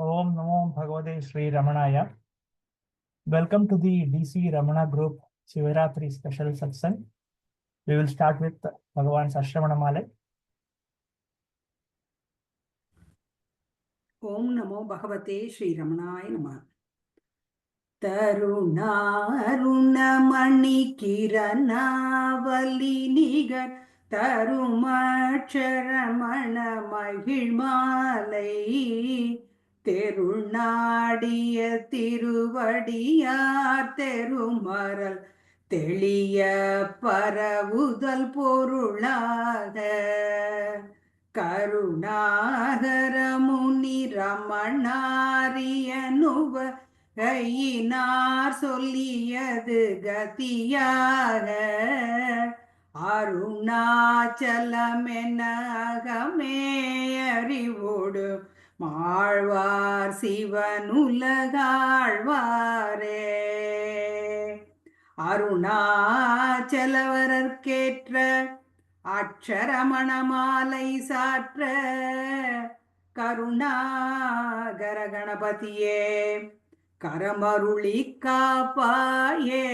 Om Namo Bhagavate Sri Ramanaya. Welcome to the DC Ramana Group Shivaratri special satsang. We will start with Bhagavan's Ashramanamale. Om Namo Bhagavate Sri Ramanaya Namah. தருணாருணமணி கிரணாவலி நிகர் தருமட்சரமண மகிழ் மாலை தெருநாடிய திருவடியார் தெருமரல் தெளிய பரவுதல் பொருளாக கருணாகர முனி ரமணாரியனுவ கையினார் சொல்லியது கதியாக அருணாச்சலமென அகமே அறிவோடு மாழ்வார் சிவனுலகாழ்வாரே. அருணாச்சலவரற்கேற்ற அக்ஷரமணமாலை சாற்ற கருணாகர கணபதியே கரமருளி காப்பாயே.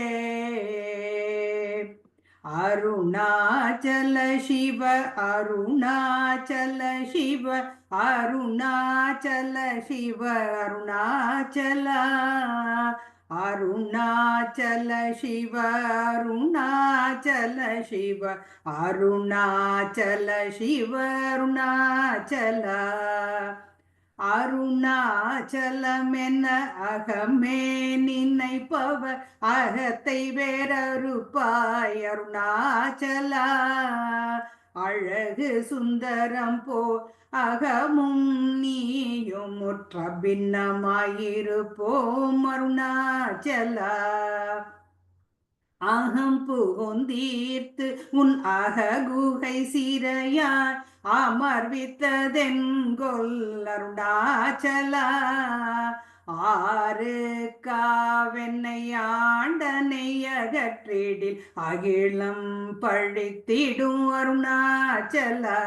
அருணாச்சல சிவ அருணாச்சல சிவ அருணாச்சல சிவ அருணாச்சலா அருணாச்சல சிவ அருணாச்சல சிவ அருணாச்சல சிவ அருணாச்சலா அருணாச்சலமென அகமே நினைப்பவர் அகத்தை வேறறுப்பாய் அருணாச்சலா. அழகு சுந்தரம் போ அகமும் நீயும் முற்ற பின்னமாயிருப்போம் அருணாச்சலா. அகம் புகுந்தீர்த்து உன் அககுகை சிறையாய் அமர்வித்ததென்கொல் அருணாச்சலா. ஆறு காவென்னை ஆண்டனை அகற்றிடில் அகிலம் பழித்திடும் அருணாச்சலா.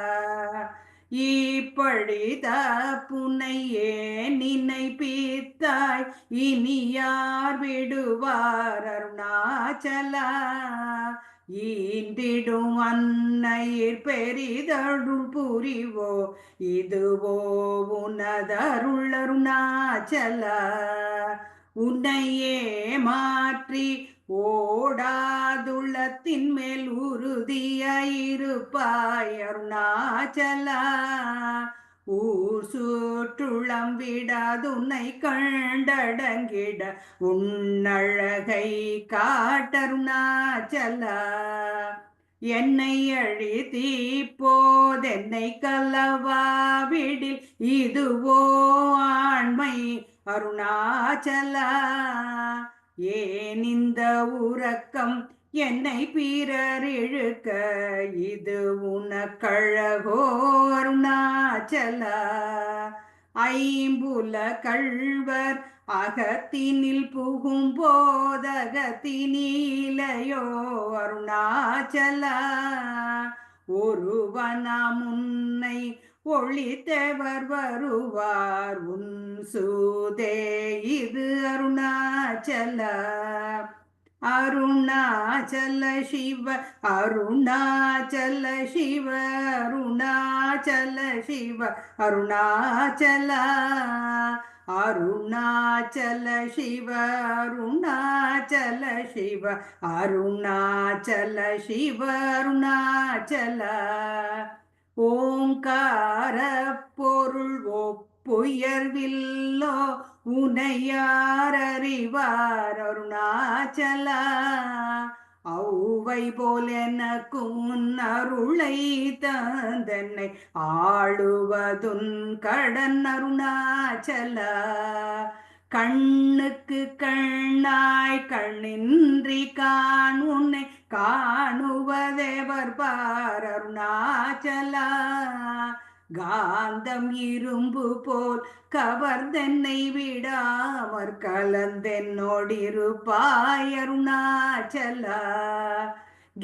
இப்பழித புனையே நினைப்பித்தாய் இனி யார் விடுவார் அருணாச்சலா. ஈண்டிடும் அன்னையிற் பெரிதருள் புரிவோ இதுவோ உனதருள் அருணாச்சலா. உன்னையே மாற்றி ஓடாதுள்ளத்தின் மேல் உறுதியாயிருப்பாய் அருணாச்சலா. ஊர் சுற்றுளம் விடாதுன்னை கண்டடங்கிட உன்னழகை காட்டருணாச்சலா. என்னை அழித்தி போதென்னை கலவாவிடில் இதுவோ ஆண்மை அருணாச்சலா. ஏன் இந்த உறக்கம் என்னை பிறர் இழுக்க இது உனக்கழகோ அருணாச்சலா. ஐம்புல கள்வர் அகத்தினில் புகும் போதகத்தினிலையோ அருணாச்சலா. ஒருவனாம் உன்னை ஒளித்தவர் வருவார் உன் சூதே இது அருணாச்சலா. அருணாச்சல சிவ அருணாச்சல சிவ அருணாச்சல சிவ அருணாச்சலா. அருணாச்சல சிவ அருணாச்சல சிவ அருணாச்சல சிவ அருணாச்சலா. ஓங்கார பொருள் ஒப்புயர்வில்லோ உனையார் அறிவார் அருணாச்சலா. ஔவை போல் எனக்கும் அருளை தந்தன்னை ஆளுவதுன் கடன் அருணாச்சலா. கண்ணுக்கு கண்ணாய் கண்ணின்றி காண் உன்னை காணுவதேவர் பார் அருணாச்சலா. காந்தம் இரும்பு போல் கவர்ந்தென்னை விடாமற் கலந்தென்னோடிருப்பாய் அருணாச்சலா.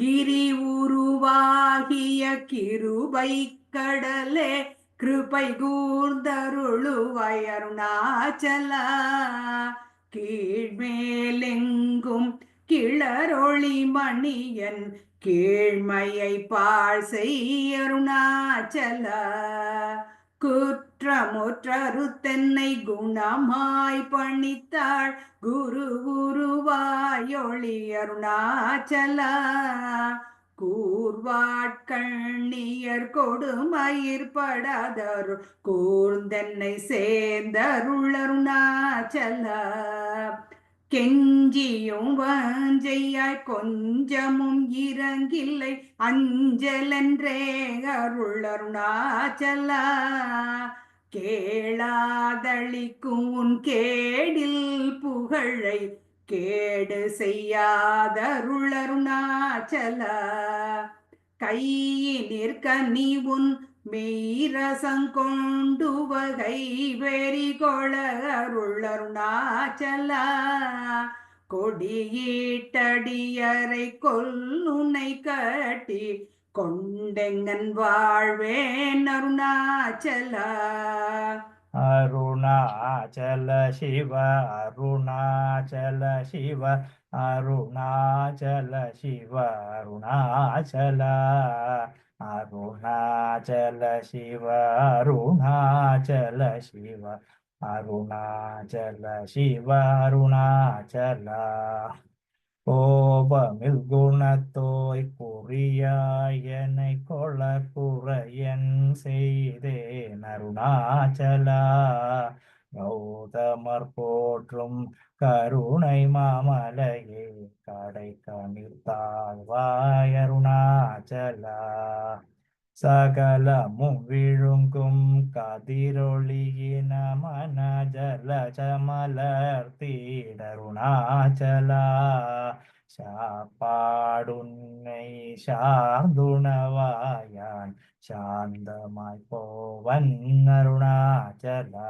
கிரி உருவாகிய கிருபை கடலே கிருபை கூர்ந்தருளுவாய் அருணாச்சலா. கீழ்மேலெங்கும் கிளரொளி மணியன் கீழ்மையை பாழ் செய் அருணாச்சலா. குற்றமுற்றரு தென்னை குணமாய் பணித்தாள் குரு குருவாயொளி அருணாச்சலா. கூர்வாட்கண்ணியர் கொடுமயிர் படாதருள் கூர்ந்தென்னை சேர்ந்தருள் அருணாச்சலா. கெஞ்சியும் வஞ்சையாய் கொஞ்சமும் இறங்கில்லை அஞ்சலென்றே அருள் அருணாச்சலா. கேளாதளிக்கும் உன் கேடில் புகழை கேடு செய்யாதருள் அருணாச்சலா. கையினிற் கனி உன் மெய்ரசங்கொண்டு வகை வெறி கொள அருள் அருணாச்சலா. கொடியீட்டடியரை கொல்லுனை கட்டி கொண்டெங்கன் வாழ்வேன் அருணாச்சலா. அருணாச்சல சிவ அருணாச்சல சிவ அருணாச்சல சிவ அருணாச்சல அருணாச்சல சிவ அருணாச்சல சிவ அருணாச்சல சிவ அருணாச்சல. கோபமில் குணத்தோய் குறியாய் என்னை கொள குறையன் செய்தேன் அருணாச்சலா. கௌதமர் போற்றும் கருணை மாமலையே கடை கணில் தாழ்வாய் அருணாச்சலா. சகலமும் விழுங்கும் கதிரொளியின மன ஜலஜமலர் தீடருணாச்சலா. சாப்பாடுன்னை சார்ந்துணவாயான் சாந்தமாய் போவன் அருணாச்சலா.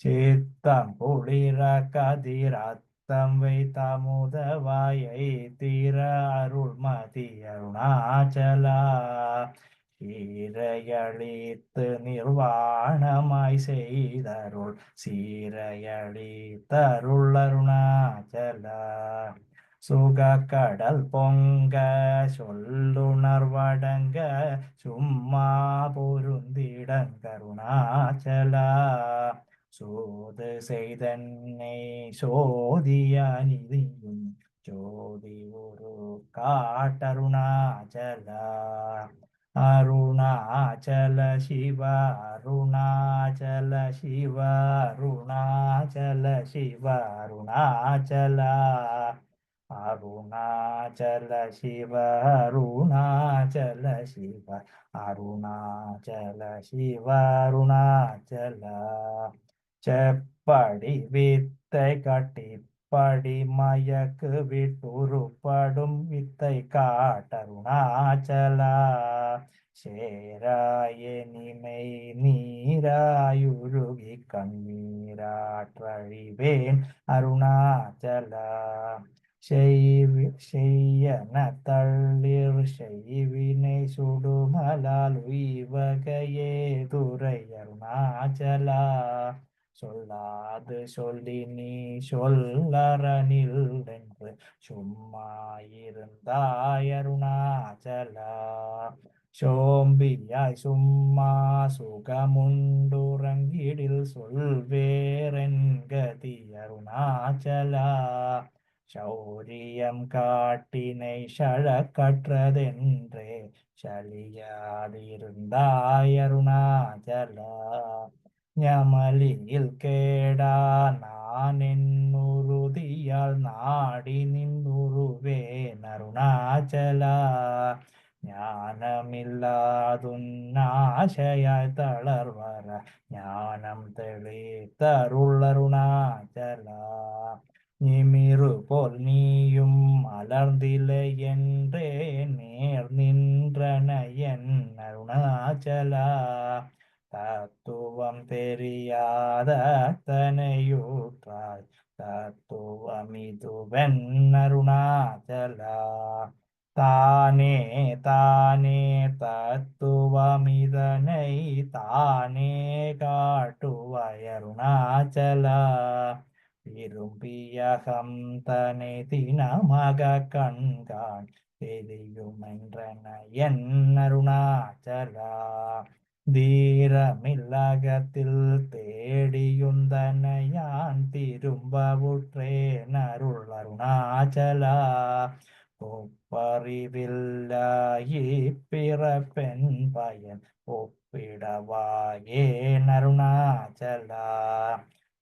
சித்தம் குளிர கதிரத்தம் வைத்தமுதவாயை தீர அருள்மதி அருணாச்சலா. சீரையளித்து நிர்வாணமாய் செய்தருள் சீரையளித்தருள் அருணாச்சலா. சுகக்கடல் பொங்க சொல்லுணர்வடங்க சும்மா பொருந்திடங்கருணாச்சலா. சோது செய்தன்னை சோதியனிதியும் ஜோதி ஒரு காட்டருணாச்சலா. அருணாச்சல சிவ அருணாச்சல சிவ அருணாச்சல சிவ அருணாச்சலா. அருணாச்சல சிவ அருணாச்சல சிவ அருணாச்சல சிவ அருணாச்சலா. செப்படி வித்தை கட்டிப்படி மயக்கு விட்டுருப்படும் வித்தை காட்டருணாச்சலா. சேராயனிமை நீராயுருகி கண்ணீராற்றழிவேன் அருணாச்சலா. செய்யன தள்ளிர் செய்வினை சுடுமலால் உய்வகையே துரை அருணாச்சலா. சொல்லாது சொல்லி நீ சொல்லறனில் என்று சும்மா இருந்தாய் அருணாச்சலா. சோம்பியாய் சும்மா சுகமுண்டுறங்கிடில் சொல்வேரென் கதி அருணாச்சலா. சௌரியம் காட்டினை சழக்கற்றதென்றே சலியாதிருந்தாய் அருணாச்சலா. ஞமலியில் கேடா நான் என்னுறுதியால் நாடி நின்றுவேன் அருணாச்சலா. ஞானமில்லாதுன்னாசையாய் தளர்வர ஞானம் தெளித்தருள் அருணாச்சலா. நிமிரு போல் நீயும் மலர்ந்திலை என்றே நேர் நின்றன என் அருணாச்சலா. தத்துவம் தெரியாத தனையூற்றாய் தத்துவமிதுவென் அருணாச்சலா. தானே தானே தத்துவமிதனை தானே காட்டுவாய் அருணாச்சலா விரும்பியகம் தனை தினமக கண்காண் தெரியுமென்றன என் அருணாச்சலா தீரமில்லகத்தில் தேடியுந்தனையான் திரும்பவுற்றேன் அருள் அருணாச்சலா ஒப்பறிவில்லாயி பிறப்பெண் பயன் ஒப்பிடவாயே அருணாச்சலா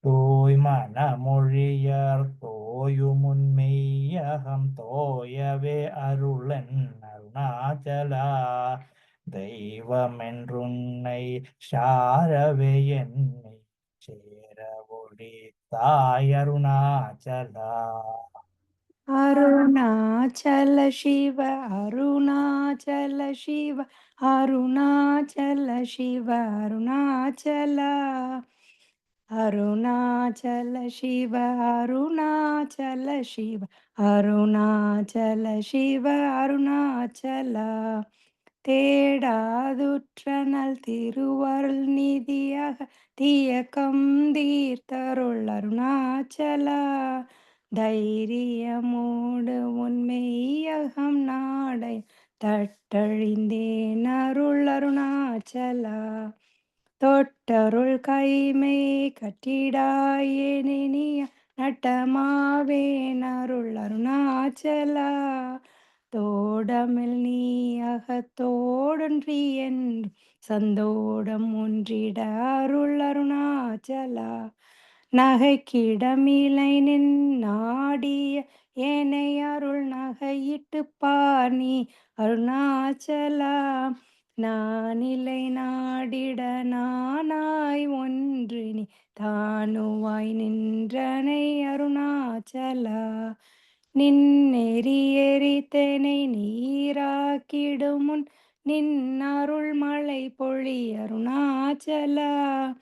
தூய் மனமொழியர் தோயுமுன்மெய்யகம் தோயவே அருளன் அருணாச்சலா தெய்வமென்றுன்னை சாரவே என்னை சேர ஒளி தாய் அருணாச்சலா அருணாச்சல சிவ அருணாச்சல சிவ அருணாச்சல சிவ அருணாச்சலா அருணாச்சல சிவ அருணாச்சல சிவ அருணாச்சல சிவ அருணாச்சலா தேடாதுற்றனல் திருவருள் நிதியாக தீயக்கம் தீர்த்தருள் அருணாச்சலா தைரியமோடு உன்மெய்யகம் நாடை தட்டழிந்தேன் அருள் அருணாச்சலா தொட்டருள் கைமை கட்டிடாயேனிய நட்டமாவேன் அருள் அருணாச்சலா தோடமில் நீ அகத்தோடொன்றி என்று சந்தோடம் ஒன்றிட அருள் அருணாச்சலா நகைக்கிடமிலை நின் நாடிய ஏனை அருள் நகையிட்டு பார் நீ அருணாச்சலா நானிலை நாடிட நானாய் ஒன்று நீ தானுவாய் நின்றனை அருணாச்சலா நின்னெறி எரித்தனை நீராக்கிடுமுன் நின் அருள் மழை பொழி அருணாச்சலா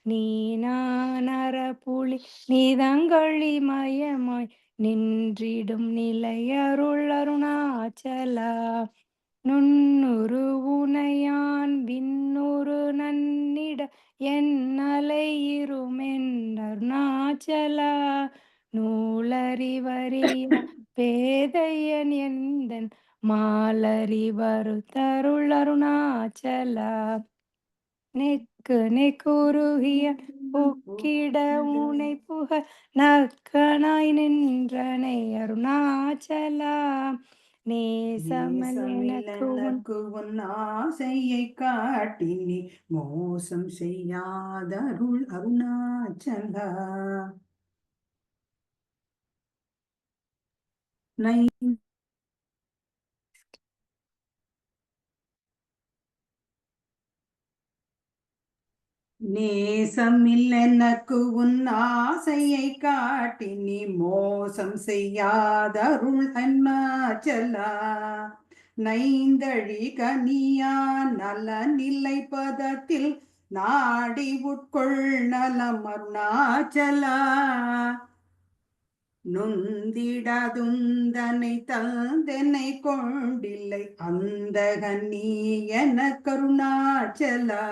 நீ நானர புலி நீதங்களி மயமாய் நின்றிடும் நிலை அருள் அருணாச்சலா நுண்ணுரு உனையான் விண்ணுரு நன்னிட என் அலை இருமென் அருணாச்சலா நூலறிவறிய பேதையன் எந்தன் மாலறிவரு தருள் அருணாச்சலா நெக்கு நெக்குருகிய புக்கிட உனை புக நக்கனாய் நின்றனை அருணாச்சலா நேசமல் எனக்கு நேசமில்லனக்கு உன் ஆசையை காட்டி நீ மோசம் செய்யாதருள் அருணாச்சலா நை நேசமில்லனக்கு உன் ஆசையை காட்டி நீ மோசம் செய்யாதருள் அருணாச்சலா நைந்தழி கனியான் நல நிலை பதத்தில் நாடி உட்கொள் நலம் அருணாச்சலா நொந்திடாதுந்தனை தந்தனை கொண்டில்லை அந்த கண்ணி என கருணாச்சலா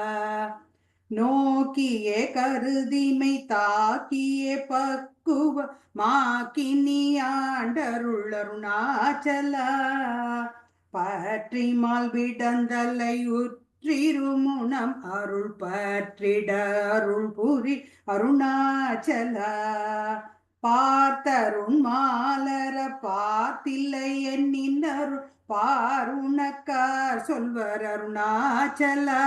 நோக்கியே கருதிமை தாக்கியே பக்குவ மாக்கினி ஆண்டருள் அருணாச்சலா பற்றி மால் விடந்தலை உற்றிருமுனம் அருள் பற்றிட அருள் புரி அருணாச்சலா பார்த்தருண் மாலர பார்த்தில்லை என்னின் அருள் பாருணக்கார் சொல்வர் அருணாச்சலா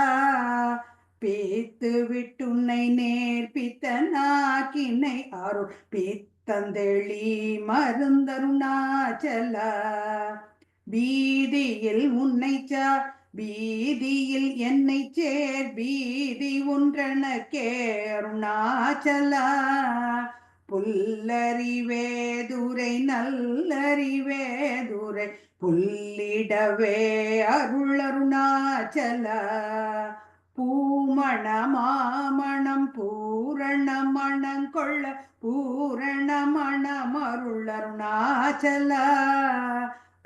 பேத்து விட்டுன்னை நேர்பித்த நாக்கினை அருள் பித்தந்தெளி மருந்தருணாச்சலா பீதியில் உன்னை சார் பீதியில் என்னை சேர் பீதி ஒன்றனக்கே அருணாச்சலா புல்லறிவேதுரை நல்லறிவேதுரை புல்லிடவே அருள் அருணாச்சலா பூமண மாமணம் பூரண மணங்கொள்ள பூரண மணம் அருள் அருணாச்சலா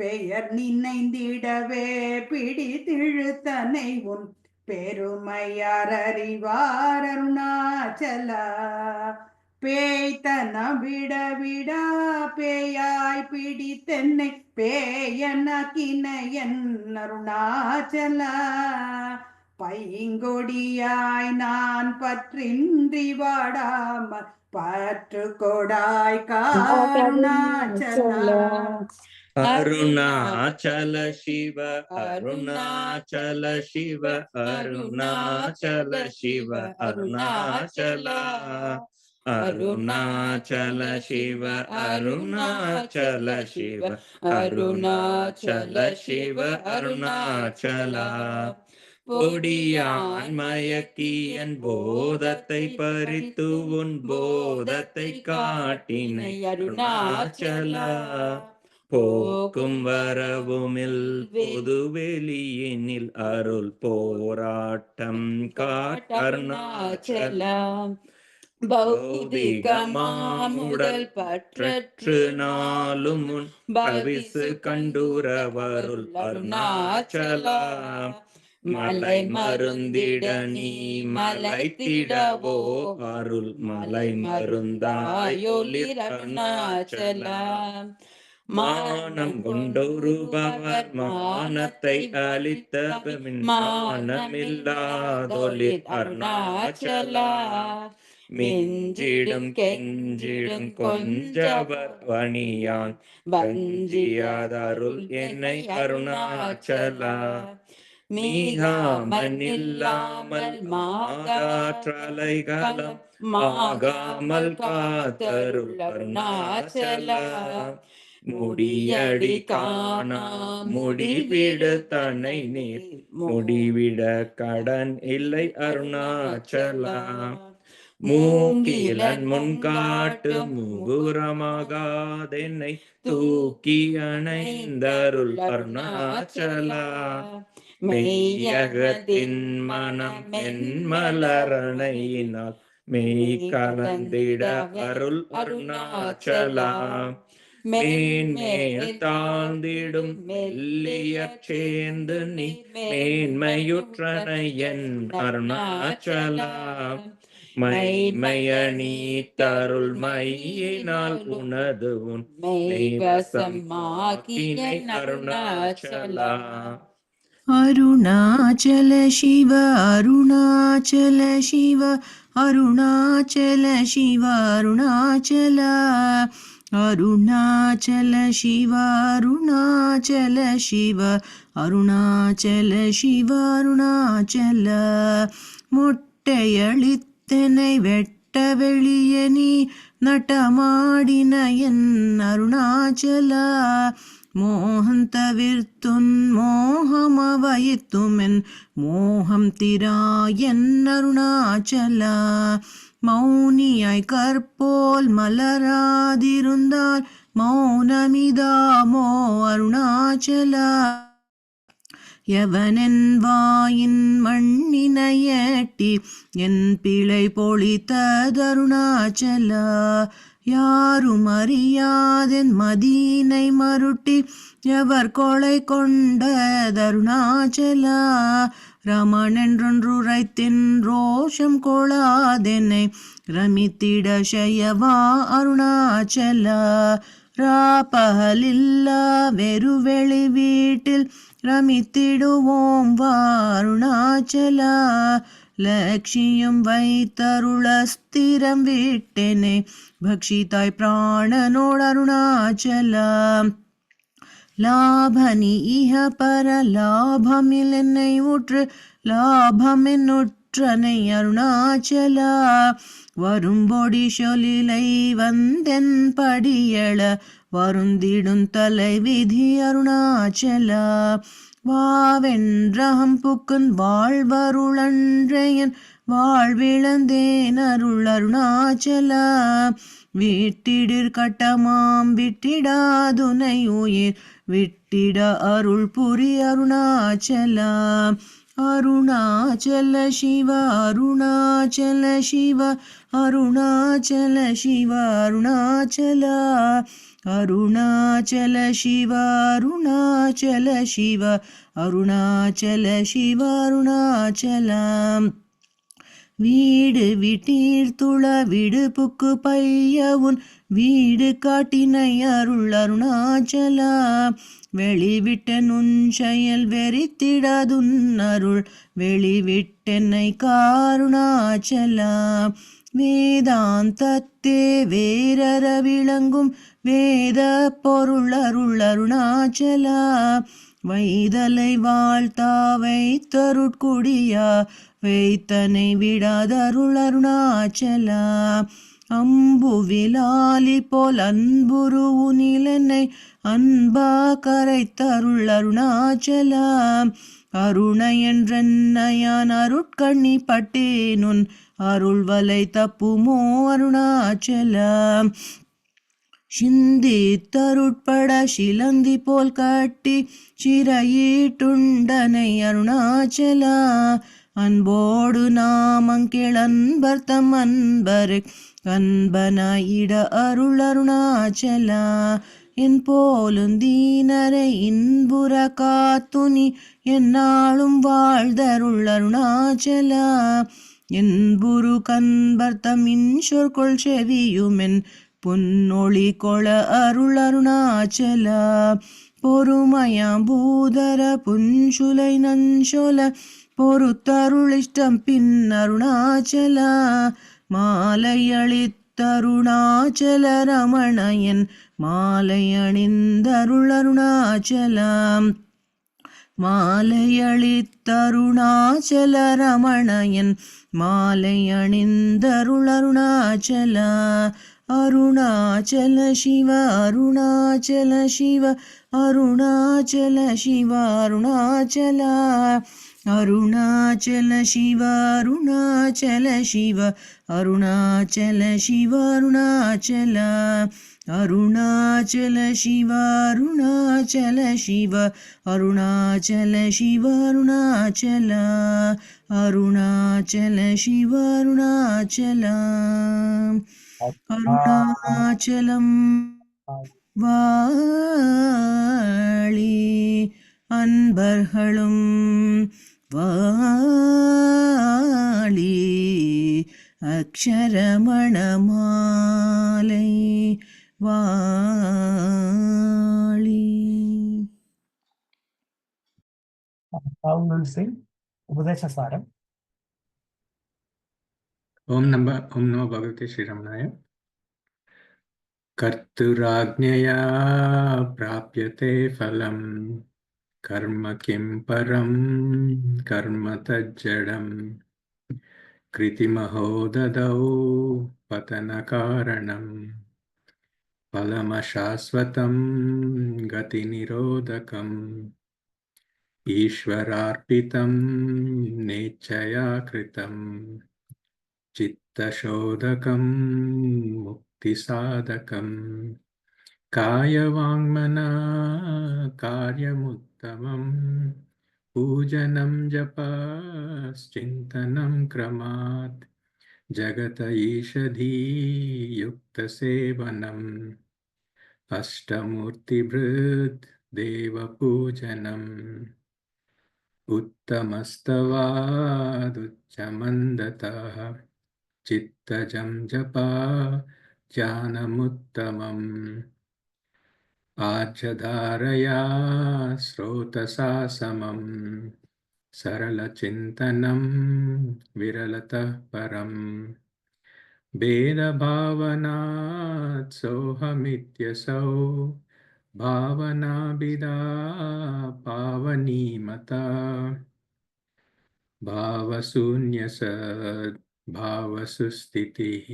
பெயர் நினைந்திடவே பிடித்திழுத்தனை உன் பெருமையார் அறிவார் அருணாச்சலா. பேய்த்தன விட விடா பேயாய் பிடித்தென்னை பேயனக்கின என் அருணாச்சலா. பைங்கொடியாய் நான் பற்றின்றி வாடாமல் பற்று கொடாய் கருணாச்சலா. அருணாச்சல சிவ அருணாச்சல சிவ அருணாச்சல சிவ அருணாச்சல அருணாச்சல சிவ அருணாச்சல சிவ அருணாச்சல சிவ அருணாச்சலா. பொடியான் மயக்கியன் போதத்தை பறித்து உன் போதத்தை காட்டினை அருணாச்சலா. போக்கும் வரவுமில் பொதுவெளியினில் அருள் போராட்டம் காட்டருணாச்சலா. பௌதிகமாமுடல் பற்றற்று நாளும் உன் பவிசு கண்டுரவருள் அருணாச்சலா. மலை மருந்திட நீ மலைத்திடவோ அருள் மலை மருந்தாயொலிர் அருணாச்சலா. மானம் கொண்டொருபவர் மானத்தை அளித்தவன் மானமில்லாதொலிர் அருணாச்சலா. மிஞ்சிடும் கெஞ்சிடும் கொஞ்சவர் பணியான் வஞ்சியாதருள் என்னை அருணாச்சலா. மீகாமனில்லாமல் மாகாற்றலைகளம் மாகாமல் காத்தருள் அருணாச்சலா. முடியடி காணா முடிவிட தன்னை நீர் முடிவிட கடன் இல்லை அருணாச்சலா. மூங்கிலன் முன்காட்டு முகுரமாகாதென்னை தூக்கி அணைந்தருள் அருணாச்சலா. மெய்யகத்தின் மனம் என் மலரணையினால் மெய் கலந்திட அருள் அருணாச்சலா. மேன்மேல் தாழ்ந்திடும் மெல்லிய சேர்ந்து நீ மேன்மையுற்றனை என் அருணாச்சலா. மைமய நீ தருள் மையினால் உனது உன் மெய்வசமாக்கினை அருணாச்சலா. அருணாச்சல சிவ அருணாச்சல சிவ அருணாச்சல சிவ அருணாச்சல அருணாச்சல சிவ அருணாச்சல சிவ அருணாச்சல சிவ அருணாச்சல. மொட்டையளித்தனை வெட்ட வெளிய நீ நட்டமாடின என் அருணாச்சல. மோகம் தவிர்த்துன் மோகமவயித்துமென் மோகம் திராயன் அருணாச்சலா. மௌனியாய் கற்போல் மலராதிருந்தால் மௌனமிதாமோ அருணாச்சலா. எவனென் வாயின் மண்ணினையட்டி என் பிழை பொழித்ததருணாச்சலா. யாரும் அறியாதென் மதீனை மருட்டி எவர் கொலை கொண்டதருணாச்சலா. ரமணென்றொன்றுரைத்தின் ரோஷம் கொளாதென்னை ரமித்திட செய்யவா அருணாச்சலா. ராப்பகலில்லா வெறுவெளி வீட்டில் ரமித்திடுவோம் வா அருணாச்சலா. லட்சியம் வைத்தருள ஸ்திரம் விட்டெனை பக்ஷிதாய் பிராணனோடு அருணாச்சலா. லாபனி இஹ பர லாபமில் என்னை உற்று லாபமென்னுற்றனை அருணாச்சலா. வரும்பொடி சொலிலை வந்தென் படியள வருந்திடும் தலை விதி அருணாச்சலா. வாவென்றகம் புக்குன் வாழ்வருளன்றையன் வாழ்விழந்தேன் அருள் அருணாச்சலா. விட்டிடிற் கட்டமாம் விட்டிடாதுனை உயிர் விட்டிட அருள் புரி அருணாச்சலா. அருணாச்சல சிவ அருணாச்சல சிவ அருணாச்சல சிவ அருணாச்சலா. அருணாச்சல சிவ அருணாச்சல சிவ அருணாச்சல சிவ அருணாச்சலம். வீடு விட்டீர்த்துள விடுப்புக்கு பையவுன் வீடு காட்டினை அருள் அருணாச்சலா. வெளிவிட்ட நுண் செயல் வெறித்திடாதுன் அருள் வெளிவிட்டென்னை காருணாச்சலா. வேதாந்தத்தே வேரற விளங்கும் வேத பொருள் அருள் அருணாச்சலா. வைதலை வாழ்த்தா வைத்தருட்குடியா வைத்தனை விடாதருள் அருணாச்சலா. அம்புவிலாலி போல் அன்புரு உனிலென்னை அன்பா கரைத்தருள் அருணாச்சலா. அருண என்றென்னையான் அருட்கண்ணி பட்டேனுன் அருள்வலை தப்புமோ அருணாச்சலா. சிந்தித்தருட்பட சிலந்தி போல் கட்டி சிறையீட்டுண்டனை அருணாச்சலா. அன்போடு நாமங்கிளன்பர் தம் அன்பரு அன்பனாயிட அருள் அருணாச்சலா. என் போலும் தீனரை இன்புற காத்துனி என்னாலும் வாழ்தருள் அருணாச்சலா. என்புரு கன்பர்த்தம் இன்சொற்கொள் செவியுமென் பொன்னொளி கொள அருள் அருணாச்சலா. பொறுமையாம் பூதர புன்சுலை நஞ்சொல பொறுத்தருளிஷ்டம் பின் அருணாச்சலா. மாலை அளித்தருணாச்சல ரமணயன் மாலை அணிந்தருள் அருணாச்சலா. மாலை அளித்தருணாச்சல ரமணயன் மாலை அணிந்தருள் அருணாச்சலா. அருணாச்சல சிவ அருணாச்சல சிவ அருணாச்சல சிவ அருணாச்சலா. அருணாச்சல சிவ அருணாச்சல சிவ அருணாச்சல சிவ அருணாச்சலா. அருணாச்சல சிவ அருணாச்சல சிவ அருணாச்சல சிவ அருணாச்சலா. அருணாச்சல சிவ அருணாச்சலா. அருணாச்சலம் வாழி அன்பர்களும் வாழி அக்ஷரமணமாலை வாழி. Now we will sing Upadesha Saram. Om Namo Bhagavate Sri Ramanaya. Karturajñaya prapyate phalam karma kim param karma tajjadam kritimaho dadau patana karanam phalamashasvatam gati nirodhakam ishvararpitam nechaya kritam चित्तशोधकं मुक्तिसाधकं कायवाङ्मना कार्यमुत्तमं पूजनं जपश्चिन्तनं क्रमात् जगत ईषधीयुक्तसेवनम् अष्टमूर्तिभृद् देवपूजनम् उत्तमस्तवादुच्चमन्दतः चित्तजं जपा ज्ञानमुत्तमम् आर्जधारया स्रोतसा समम् सरलचिन्तनं विरलतः परम् भेदभावनात् सोऽहमित्यसौ भावनाभिदा पावनीमता भावशून्यसद् भावसुस्थितिः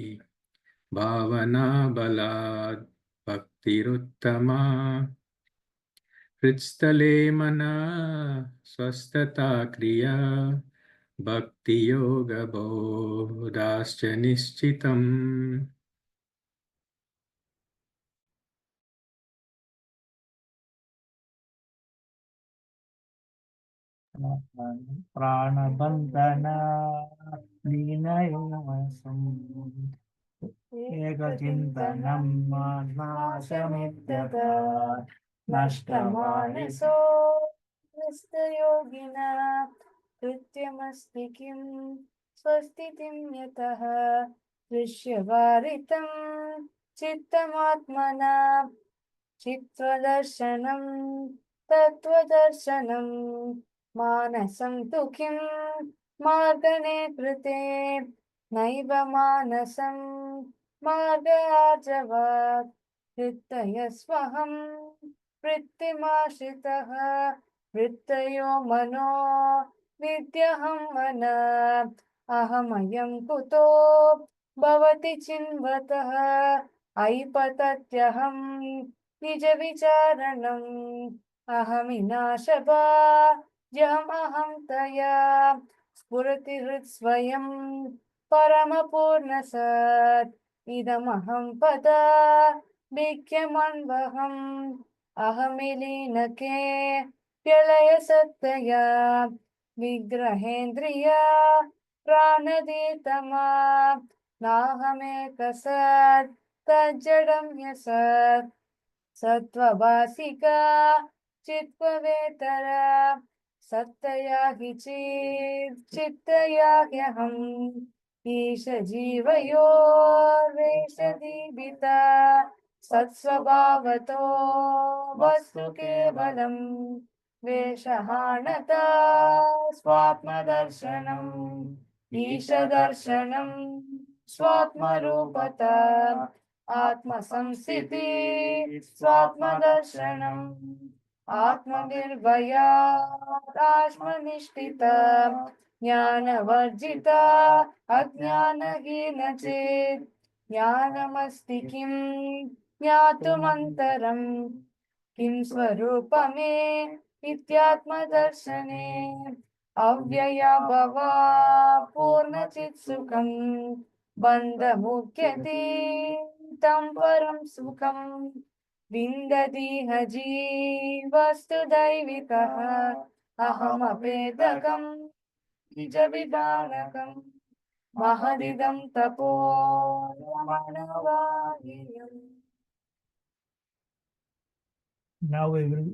भावना बलात् भक्तिरुत्तमा हृत्स्थले मनः स्वस्थता क्रिया भक्तियोगबोधाश्च निश्चितम् Pranabandhana Ninayamasam एकचिन्तनं नाशमित्यत नष्टमानसो निस्तयोगिना कृत्यमस्ति किं स्वस्तितिं यतः दृश्यवारितं चित्तमात्मना चित्तदर्शनं तत्त्वदर्शनं मानसं तु किं मार्गणे कृते नैव मानसं मार्गार्जवात् वृत्तयस्वहं वृत्तिमाश्रितः वृत्तयो मनो विद्यहं मन अहमयं कुतो भवति चिन्वतः ऐपतत्यहं निजविचारणम् अहमिनाशभाजमहं तया स्फुरति हृत्स्वयं परमपूर्णसत् इदमहं पदा भिक्यमन्वहम् अहमिलीनके प्रलयसत्तया विग्रहेन्द्रिया प्राणदीतमा नाहमेकसत् तज्जडं ह्यसत् सत्त्वभासिका चित्त्ववेतरा सत्तया हि चित्तया ह्यहम् ईशजीवयोर्वेषदीपिता सत्स्वभावतो वस्तु केवलम् वेषहाणता स्वात्मदर्शनम् ईशदर्शनम् स्वात्मरूपता आत्मसंस्थिति स्वात्मदर्शनम् आत्मनिर्भयात् आत्मनिष्ठिता ज्ञानवर्जिता अज्ञानहीन चेत् ज्ञानमस्ति किं ज्ञातुमन्तरम् किं स्वरूपमे इत्यात्मदर्शने अव्यया भवा पूर्णचित्सुखम् बन्धमुख्यते तं परं सुखम् विन्दतीह जीवस्तु दैविकः अहमपेदकं निजविधानकम् महदिदं तपो रमणवाहियम्. Now we will,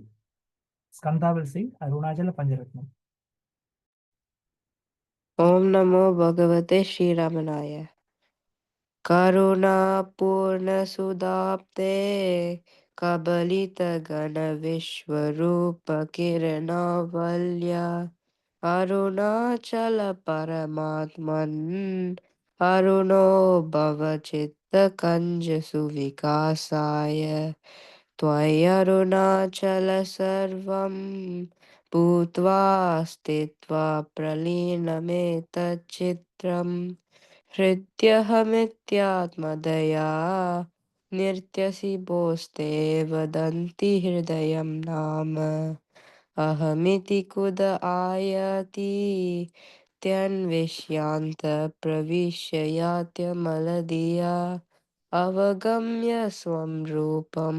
Skanda will sing Arunachala Panjaratnam. ओम नमो भगवते श्री रमणाय। करुणापूर्णसुधाप्ते कबलितगणविश्वरूप किरणावल्या अरुणाचल परमात्मन् अरुणो भवचित्तकञ्ज सुविकासाय त्वय्यरुणाचल सर्वं भूत्वा स्थित्वा प्रलीनमेतच्चित्रम् हृद्यहमित्यात्मदया निर्त्यसि भोस्ते वदन्ति हृदयं नाम अहमिति कुद आयाति त्यन्विष्यान्त प्रविश्य यात्यमलधिया अवगम्य स्वं रूपं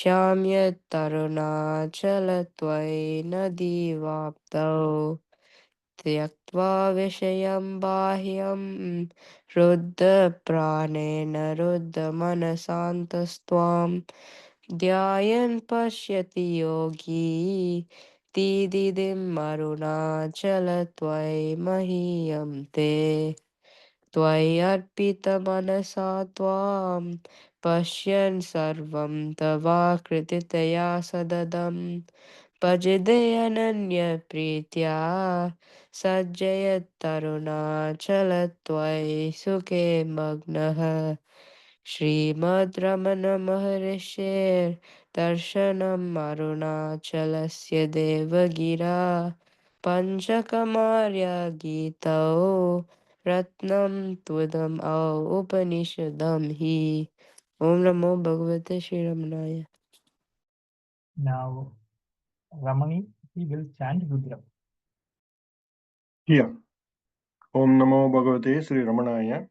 शाम्यत्तरुणाचलत्वयि नदीवाप्तौ त्यक्त्वा विषयं बाह्यं रुद्धप्राणेन रुद्धमनसान्तस्त्वां ध्यायन् पश्यति योगी तीदिदिम् अरुणाचलत्वयि महीयं ते त्वय्यर्पितमनसा त्वां पश्यन् सर्वं तवाकृतितया सददम् भजते-अनन्यप्रीत्या सज्जयत्तरुणाचलत्वयि सुखे मग्नः श्रीमद्रमणमहर्षेर्दर्शनम् अरुणाचलस्य देवगिरा पञ्चकमार्यगीतौ रत्नं त्वदम् उपनिषदं हि। ओम नमो भगवते Shri रमणाय। Now Ramani, he will chant Rudra. Here. Om Namo Bhagavate Sri Ramanaya.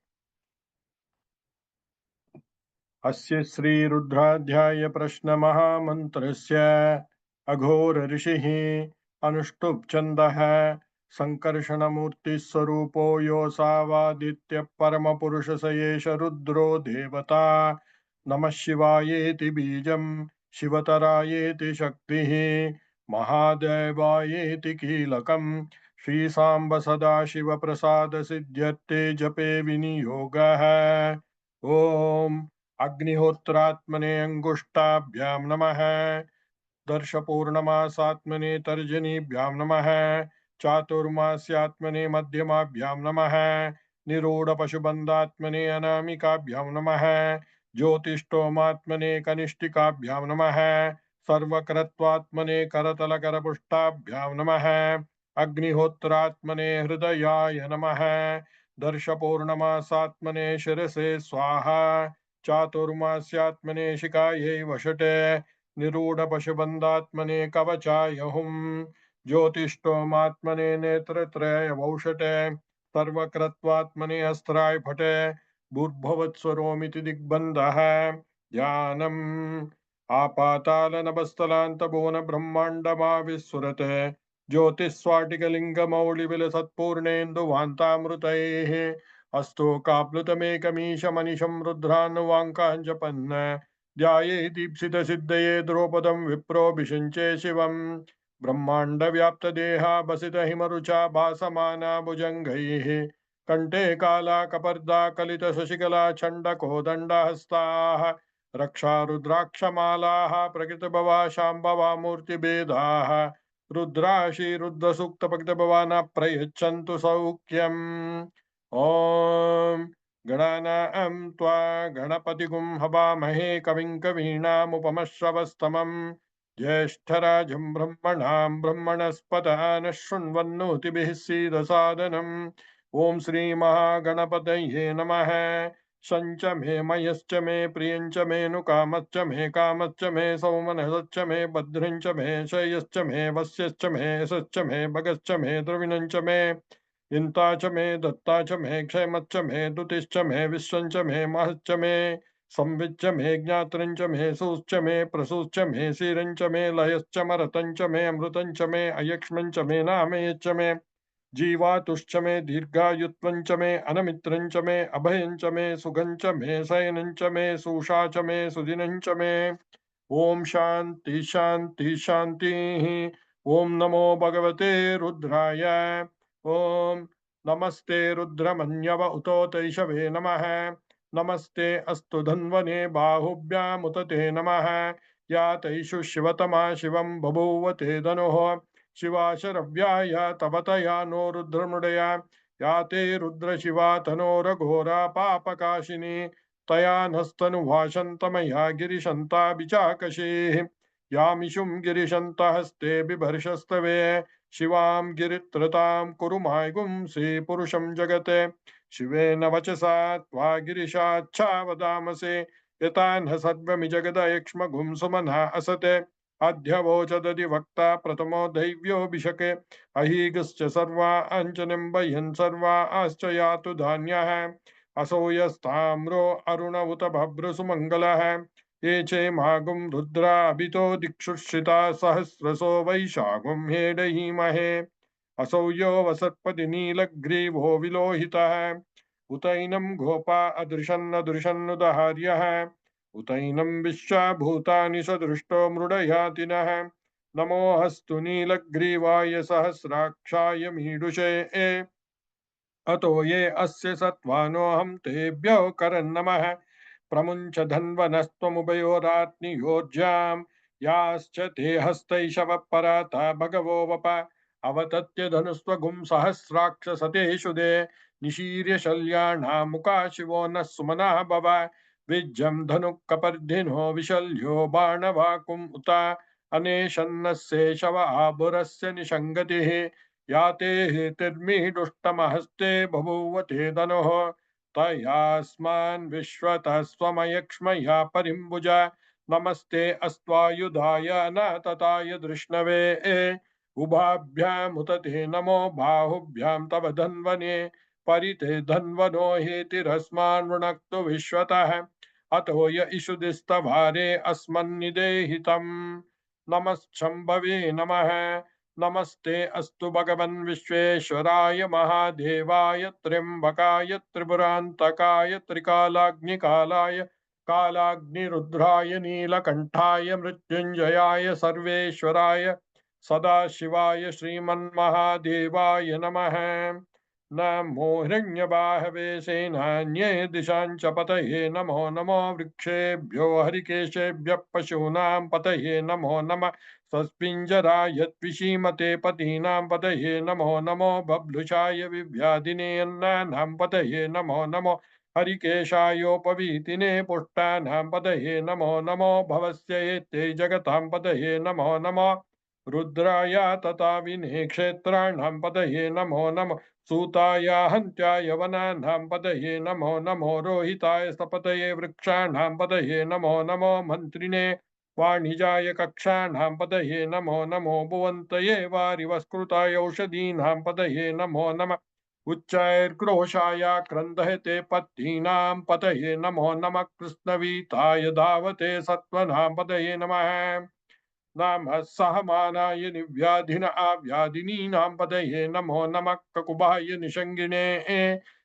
अस्य श्री रुद्राध्याय प्रश्न महामन्त्रस्य अघोर ऋषिः अनुष्टुप् छन्दः संकर्षण मूर्ति स्वरूपो योऽसावादित्य परम पुरुष स एष रुद्रो देवता। नमः शिवायेति बीजं शिवतरायेति शक्तिः महादेवायेति कीलकम् श्रीसाम्ब सदाशिव प्रसाद सिद्ध्यर्थे जपे विनियोगः। ओम अग्निहोत्रात्मने अंगुष्ठाभ्यां नमः। दर्शपूर्णमासात्मने तर्जनीभ्यां नमः। चातुर्मास्यात्मने मध्यमाभ्यां नमः। निरूढपशुबन्धात्मने अनामिकाभ्यां नमः। ज्योतिष्ठोमात्मने कनिष्ठिकाभ्यां नमः। सर्वकृत्वात्मने करतलकरपुष्टाभ्यां नमः। अग्निहोत्रात्मने हृदयाय नमः। दर्शपूर्णमासात्मने शिरसे स्वाहा। चातुर्मास्यात्मने शिखायै वषटे। निरूढपशुबन्धात्मने कवचाय हुम्। ज्योतिष्ठोमात्मने नेत्रत्रय वौषटे। सर्वकृत्वात्मने अस्त्राय फटे। भूर्भुवत्स्वरोमिति दिग्बन्धः। ध्यानम् आपातालनभस्थलान्तभुवन ब्रह्माण्डमाविस्फुरते। ज्योतिस्फाटिकलिङ्गमौलिविलसत्पूर्णेन्दुवान्तामृतैः अस्तोकाप्लुतमेकमीशमनिशं रुद्रान्वाङ्काञ्जपन् ध्याये दीप्सितसिद्धये द्रौपदं विप्रोऽभिषिञ्चे शिवम्। ब्रह्माण्डव्याप्तदेहा बसितहिमरुचा भासमाना भुजङ्गैः कण्ठे कालाकपर्दा कलितशशिकला चण्डकोदण्डहस्ताः रक्षा रुद्राक्षमालाः प्रकृतभवा शाम्भवा मूर्तिभेदाः रुद्राशी रुद्रसूक्तभक्तभवाना प्रयच्छन्तु सौख्यम्। ॐ गणानां त्वा गणपतिगुं हवामहे कविं कवीनामुपमश्रवस्तमं ज्येष्ठराजं ब्रह्मणां ब्रह्मणस्पतः नः शृण्वन्नोतिभिः सीदसादनम्। ॐ श्रीमहागणपतये नमः। शञ्च मे मयश्च मे प्रियञ्च मे नुकामश्च मे कामश्च मे सौमनसश्च मे भद्रञ्च मे शयश्च मे वस्यश्च मे यशश्च मे भगश्च मे द्रविणञ्च मे इंता च मे दत्ता च मे क्षेमच्च मे दुतिश्च मे विश्वञ्च मे महच्च मे संविच्च मे ज्ञात्रञ्च मे सूश्च मे प्रसूश्च मे सीरञ्च मे लयश्च मरतञ्च मे अमृतञ्च मे अयक्ष्मञ्च मे नामयच्च मे जीवातुश्च मे दीर्घायुत्वञ्च मे अनमित्रञ्च मे अभयञ्च मे सुगञ्च मे शयनञ्च मे सुषा च मे सुदिनञ्च मे। ओम शांति शांति शांतिः। ओम नमो भगवते रुद्राय। ओम नमस्ते रुद्रमन्यव उतोतैषवे नमः। नमस्ते अस्तु धन्वने बाहुभ्यामुत ते नमः। या तैषु शिवतमा शिवं बभूव ते धनुः शिवा शरव्याय तवतया नो रुद्रमृडया या ते रुद्रशिवा तनोरघोरा पापकाशिनी तया नस्तनुभाषन्तमया गिरिशन्ताभिचाकशेः यामिषुं गिरिशन्तहस्ते बिभर्षस्तवे शिवां गिरित्रतां कुरु मायगुंसि पुरुषं जगते शिवेन वचसा त्वा गिरिशाच्छा वदामसे यथा न सर्वमि जगदयक्ष्मगुं सुमना असते अध्यवोचदधि वक्ता प्रथमो दैव्योऽभिषके अहीगश्च सर्वा अञ्जनिम्बयन् सर्वा आश्च यातु धान्यः असो यस्ताम्रो अरुण उत भभ्रसुमङ्गलः ये चेमागुं रुद्राभितो दिक्षुश्रिता सहस्रसो वैशाखुं हेडहीमहे असौ यो वसत्पति नीलग्रीवो विलोहितः उतैनं गोपा अदृशन्नदृशन्नुदहार्यः उतैनं विश्वाभूतानि सदृष्टो मृडयाति नः नमो हस्तु नीलग्रीवाय सहस्राक्षाय मीडुषे अतो ये अस्य सत्त्वानोऽहं तेभ्यो करन्नमः प्रमुञ्च धन्वनस्त्वमुभयोरात्नियोर्जां याश्च ते हस्तैषवपराता भगवो वप अवतत्य धनुस्त्वगुं सहस्राक्षसतेषु दे निशीर्य शल्याणामुका शिवो नः सुमनः भव विज्जं धनुः कपर्धिनो विशल्यो बाणवाकुम् उत अनेशन्नस्य शव आभुरस्य निषङ्गतिः या ते हेतिर्मीडुष्टमहस्ते बभूव ते धनुः तयास्मान् विश्वतः स्वमयक्ष्मया परिम्बुज नमस्ते अस्त्वायुधाय अनातताय धृष्णवे उभाभ्यामुत ते नमो बाहुभ्यां तव धन्वने परिते धन्वनो हेतिरस्मान् वृणक्तु विश्वतः अतो य इषुदिस्तवारे अस्मन्निदेहितम् नमश्शम्भवे नमः नमस्ते अस्तु भगवन् विश्वेश्वराय महादेवाय त्र्यंबकाय त्रिपुरान्तकाय त्रिकालाग्निकालाय कालाग्निरुद्राय नीलकण्ठाय मृत्युञ्जयाय सर्वेश्वराय सदाशिवाय श्रीमन्महादेवाय नमः। नमो हिरण्यबाहवे सेनान्ये दिशां च पतये नमो नमो वृक्षेभ्यो हरिकेशेभ्यः पशूनां पतये नमो नमः। स्वस्पिञ्जराय द्विषीमते पतीनां पतये नमो नमो बभ्लुषाय विव्याधिने अन्नानां पतये नमो नमो हरिकेशायोपवीतिने पुष्टानां पतये नमो नमो भवस्य एत्यै जगतां पतये नमो नमो रुद्राय तथा विने क्षेत्राणां पतये नमो नमः सूताय हन्त्याय वनानां पतये नमो नमो रोहिताय सपतये वृक्षाणां पतये नमो नमो मन्त्रिणे वाणिजाय कक्षाणां पतये नमो नमो भुवन्तये वारिवस्कृताय औषधीनां पतये नमो नमः उच्चैर्क्रोशाय क्रन्दहते पत्नीनां पतये नमो नमः कृष्णवीताय धावते सत्त्वनां पतये नमः नमः सहमानाय निव्याधिन आव्याधिनीनां पतये नमो नमः ककुबाय निषङ्गिणे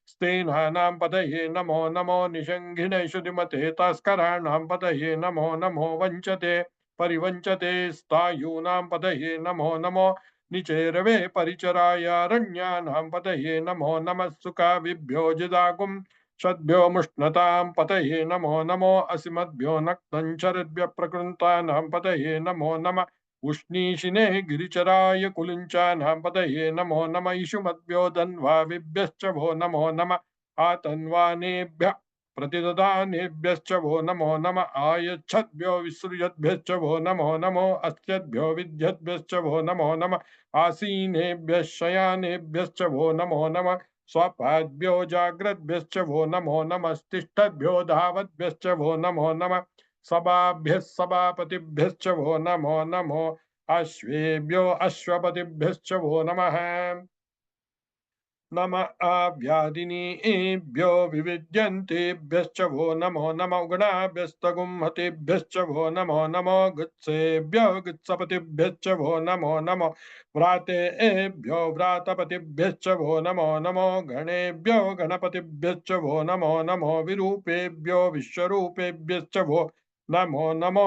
स्तेनानां पतये नमो नमो निषङ्गिणे शुधिमते तस्कराणां पतये नमो नमो वञ्चते परिवञ्चते स्थायूनां पतये नमो नमो निचेरवे परिचराय रण्यानां पतये नमो नमः सुखाविभ्यो जिदागुं षद्भ्यो मुष्णतां पतये नमो नमो असिमद्भ्यो नक्तञ्चरद्भ्यः प्रकृन्तानां पतये नमो नमः उष्णीषिणे गिरिचराय कुलिञ्चानां पतये नमो नमः इषुमद्भ्यो धन्वाविभ्यश्च वो नमो नमः आतन्वानेभ्यः प्रतिददानेभ्यश्च वो नमो नमः आयच्छद्भ्यो विसृजद्भ्यश्च वो नमो नमो अस्यद्भ्यो विद्यद्भ्यश्च वो नमो नमः आसीनेभ्यः शयानेभ्यश्च वो नमो नमः स्वपाद्भ्यो जाग्रद्भ्यश्च वो नमो नमस्तिष्ठद्भ्यो धावद्भ्यश्च वो नमो नमः सभाभ्यः सभापतिभ्यश्च वो नमो नमो अश्वेभ्यो अश्वपतिभ्यश्च वो नमः नम आव्याधिनीभ्यो विविद्यन्तेभ्यश्च वो नमो नमो गुणाभ्यस्तगुंहतेभ्यश्च वो नमो नमो गुत्सेभ्यो गुत्सपतिभ्यश्च वो नमो नमो व्रातेभ्यो व्रातपतिभ्यश्च वो नमो नमो गणेभ्यो गणपतिभ्यश्च वो नमो नमो विरूपेभ्यो विश्वरूपेभ्यश्च वो नमो नमो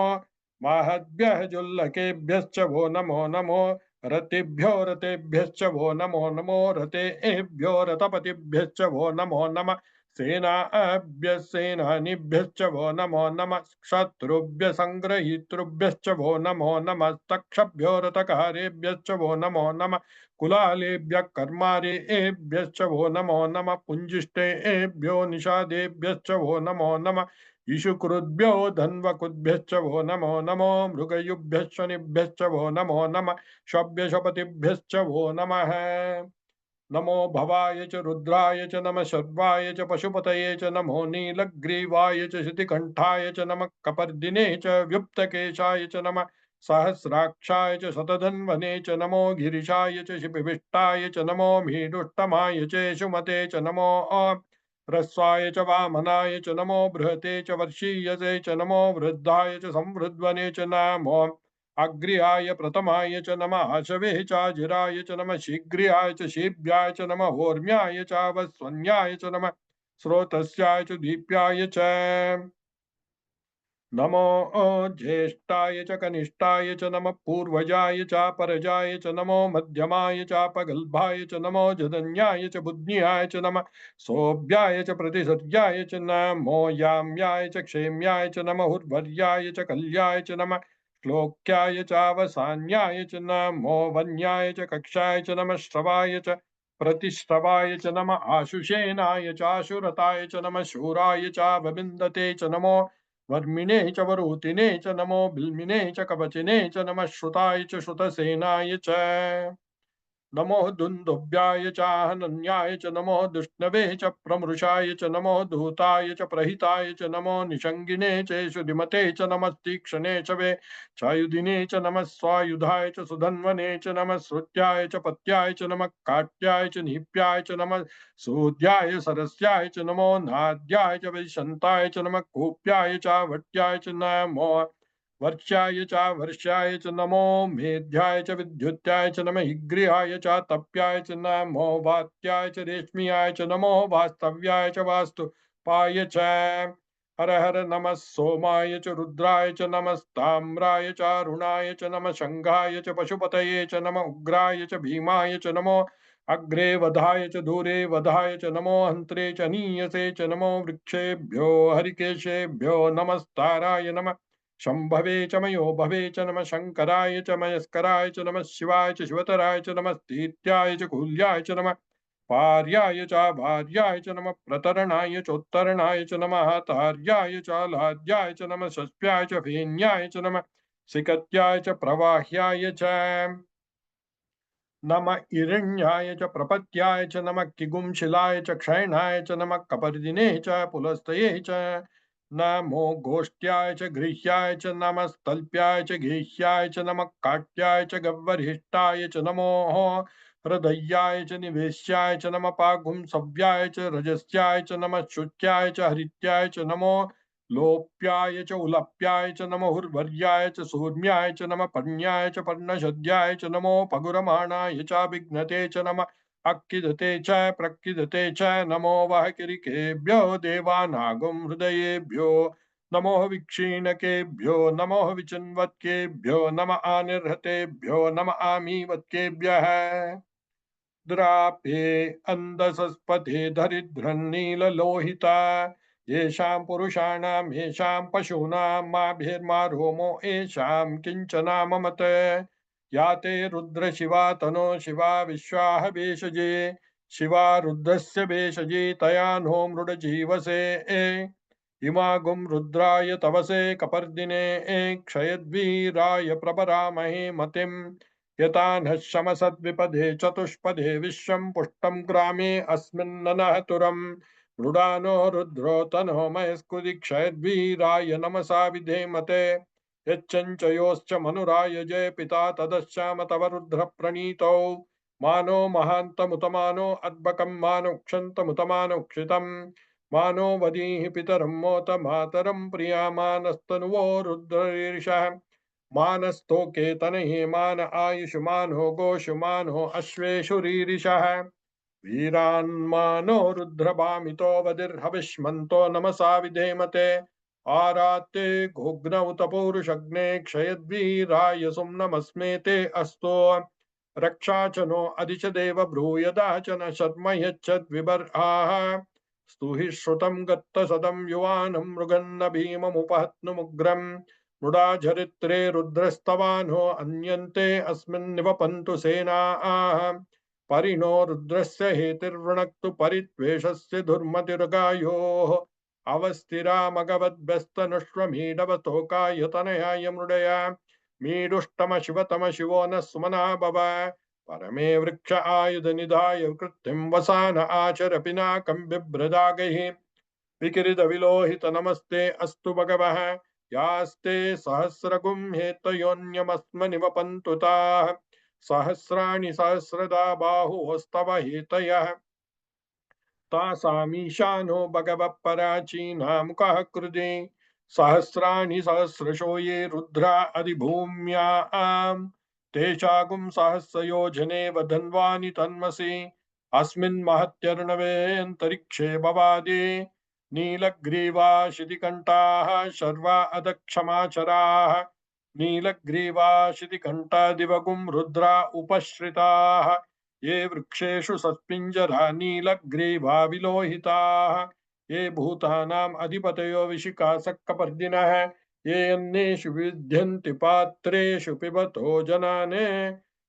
महद्भ्यः जुल्लकेभ्यश्च वो नमो नमो रतेभ्यो रतेभ्यश्च वो नमो नमो रतेभ्यो रथपतिभ्यश्च वो नमो नमः सेनाभ्यः सेनानिभ्यश्च वो नमो नमः शत्रुभ्यः संग्रहीतृभ्यश्च वो नमो नमः तक्षभ्यो रथकारेभ्यश्च वो नमो नमः कुलालेभ्यः कर्मारेभ्यश्च वो नमो नमः पुञ्जिष्टेभ्यो निषादेभ्यश्च वो नमो नमः ईशुकृद्भ्यो धन्वकुद्भ्यश्च वो नमो नमो मृगयुभ्यश्वनिभ्यश्च वो नमो नमः शव्यशपतिभ्यश्च वो नमः नमो भवाय च रुद्राय च नमः शर्वाय च पशुपतये च नमो नीलग्रीवाय च शितिकण्ठाय च नमः कपर्दिने च व्युप्तकेशाय च नमः सहस्राक्षाय च शतधन्वने च नमो गिरिशाय च शिपिविष्टाय च नमो मीडुष्टमाय च सुमते च नमो ह्रस्वाय च वामनाय च नमो बृहते च वर्षीयसे च नमो वृद्धाय च संवृद्वने च नमो अग्र्याय प्रथमाय च नमः आशवे चाजिराय च नमः शीघ्र्याय च शीभ्याय च नमः ऊर्म्याय च वस्वन्याय च नमः स्रोतस्याय च दीप्याय च नमो ज्येष्ठाय च कनिष्ठाय च नमः पूर्वजाय च परजाय च नमो मध्यमाय च पगल्भाय च नमो जदन्याय च बुद्ध्याय च नमः सोभ्याय च प्रतिसर्याय च नमो याम्याय च क्षेम्याय च नमः उर्वर्याय च कल्याय च नमः श्लोक्याय चावसान्याय च नमो वन्याय च कक्षाय च नमः श्रवाय च प्रतिश्रवाय च नमः आशुषेनाय चाशुरताय च नमः शूराय चावबिन्दते च नमो वर्मिणे च वरुतिने च नमो बिल्मिने च कवचिने च नमः श्रुताय च श्रुतसेनाय च नमो दुन्दुभ्याय च हनन्याय च नमो दुष्णवे च प्रमृषाय च नमो दूताय च प्रहिताय च नमो निषङ्गिने च शुधिमते च नमः तीक्ष्णे च वे चायुधिने च नमः स्वायुधाय च सुधन्वने च नमः श्रुत्याय च पत्याय च नमः काट्याय च नीप्याय च नमः सूद्याय सरस्याय च नमो नाद्याय च वैशन्ताय च नमः कूप्याय च वट्याय च नमो वर्ष्याय च वर्ष्याय च नमो मेध्याय च विद्युत्याय च नमः गृहाय च तप्याय च नमो वात्याय च रेश्म्याय च नमो वास्तव्याय च वास्तुपाय च हर हर नमः सोमाय च रुद्राय च नमस्ताम्राय च अरुणाय च नमः शंघाय च पशुपतये च नमः उग्राय च भीमाय च नमो अग्रे वधाय च दूरे वधाय च नमो हंत्रे च नीयसे च नमो वृक्षेभ्यो हरिकेशेभ्यो नमस्ताराय नमः शंभवे च मयो भवे च नमः शंकराय च मयस्कराय च नमः शिवाय च शिवतराय च नमः तीत्याय च कूल्याय च नमः पार्याय च भार्याय च नमः प्रतरणाय चोत्तरणाय च नमः तार्याय च लाद्याय च नमः षष्प्याय च फेन्याय च नमः सिकत्याय च प्रवाह्याय च नमः इरण्याय च प्रपत्याय च नमः किगुंशिलाय च क्षयणाय च नमः कपर्दिने च पुलस्तये च नमो गोष्ट्याय च गृह्याय च नमस्तल्प्याय च गेह्याय च नमः काट्याय च गव्वरिष्टाय च नमो हृदयाय च निवेश्याय च नमः पागुंसव्याय च रजस्याय च नमः शुच्याय च हरित्याय च नमो लोप्याय च उलप्याय च नमो हुर्वर्याय च सूर्म्याय च नमः पर्ण्याय च पर्णशद्याय च नमो पगुरमाणाय च विघ्नते च नमः अक्किदते च प्रक्किदते च नमो वाहकिरिकेभ्यो देवानागुं हृदयेभ्यो नमो विक्षीणकेभ्यो नमो विचिन्वत्केभ्यो नमः आनिर्हतेभ्यो नमः आमीवत्केभ्यः द्रापे अंधसस्पथे दरिद्रन्नीललोहिता येषां पुरुषाणां येषां पशूनां माभिर्मा रोमो येषां किञ्चना ममत या ते रुद्रशिवा तनो शिवा विश्वाह भेषजे शिवा रुद्रस्य भेषजे तया नो मृडजीवसे इमागुं रुद्राय तवसे कपर्दिने क्षयद्वीराय प्रपरामहे मतिम् यथा नः शमसद्विपदे चतुष्पदे विश्वं पुष्टं ग्रामे अस्मिन्ननः तुरं मृडानो रुद्रो तनो मयस्कुदिक्षयद्वीराय नमसा विधेमते यच्चञ्चयोश्च मनुराय जय पिता तदश्याम तव रुद्र प्रणीतौ मानो महान्तमुतमानो अद्भकं मानुक्षन्तमुतमानुक्षितम् मानो वदीहि पितरं मोत मातरं प्रियामानस्तनुवो रुद्ररीर्षः मानस्तोके तनहि मान आयुष्मानो गोषुमानो अश्वेषुरीरिषः वीरान्मानो रुद्रभामितो वदिर्हविष्मन्तो नमसा विधेमते आराते घोग्नौ तपोरुषग्ने क्षयद्वीराय सुम्नमस्मे ते अस्तो रक्षा च नो अधिच देव ब्रूयदा च न शर्म यच्छद्विबर्हाः स्तुहि श्रुतं गत्तसदं युवानं मृगन्न भीममुपहत्नुमुग्रम् मृडाझरित्रे रुद्रस्तवानो अन्यन्ते अस्मिन् निवपन्तु सेनाः परिणो रुद्रस्य हेतिर्वृणक्तु परित्वेषस्य दुर्मतिर्गायोः अवस्थिरामगवद्भ्यस्तनुष्वमीडवतोकायतनयाय मृडया मीडुष्टम शिवतम शिवो न सुमना भव परमे वृक्ष आयुध निधाय कृत्तिं वसान आचर पिनाकं बिभ्रदागैः विकिरित विलोहित नमस्ते अस्तु भगवः यास्ते सहस्रगुं हेतयोन्यमस्मनिवपन्तु ताः सहस्राणि सहस्रदा बाहुस्तव हेतयः तासामीशानो भगवः पराचीनामुखः कृते सहस्राणि सहस्रशो ये रुद्रा अधिभूम्याम् तेषागुं सहस्रयोजने वधन्वानि तन्मसि अस्मिन् महत्यर्णवेऽन्तरिक्षे भवादि नीलग्रीवा शितिकण्ठाः शर्वा अदक्षमाचराः नीलग्रीवा शितिकण्ठा दिवगुं रुद्रा उपश्रिताः ये वृक्षेषु सस्पिञ्जरा नीलग्रीवा विलोहिताः ये भूतानाम् अधिपतयो विशिखासक्कपर्दिनः ये अन्येषु विद्यन्ति पात्रेषु पिबतो जनाने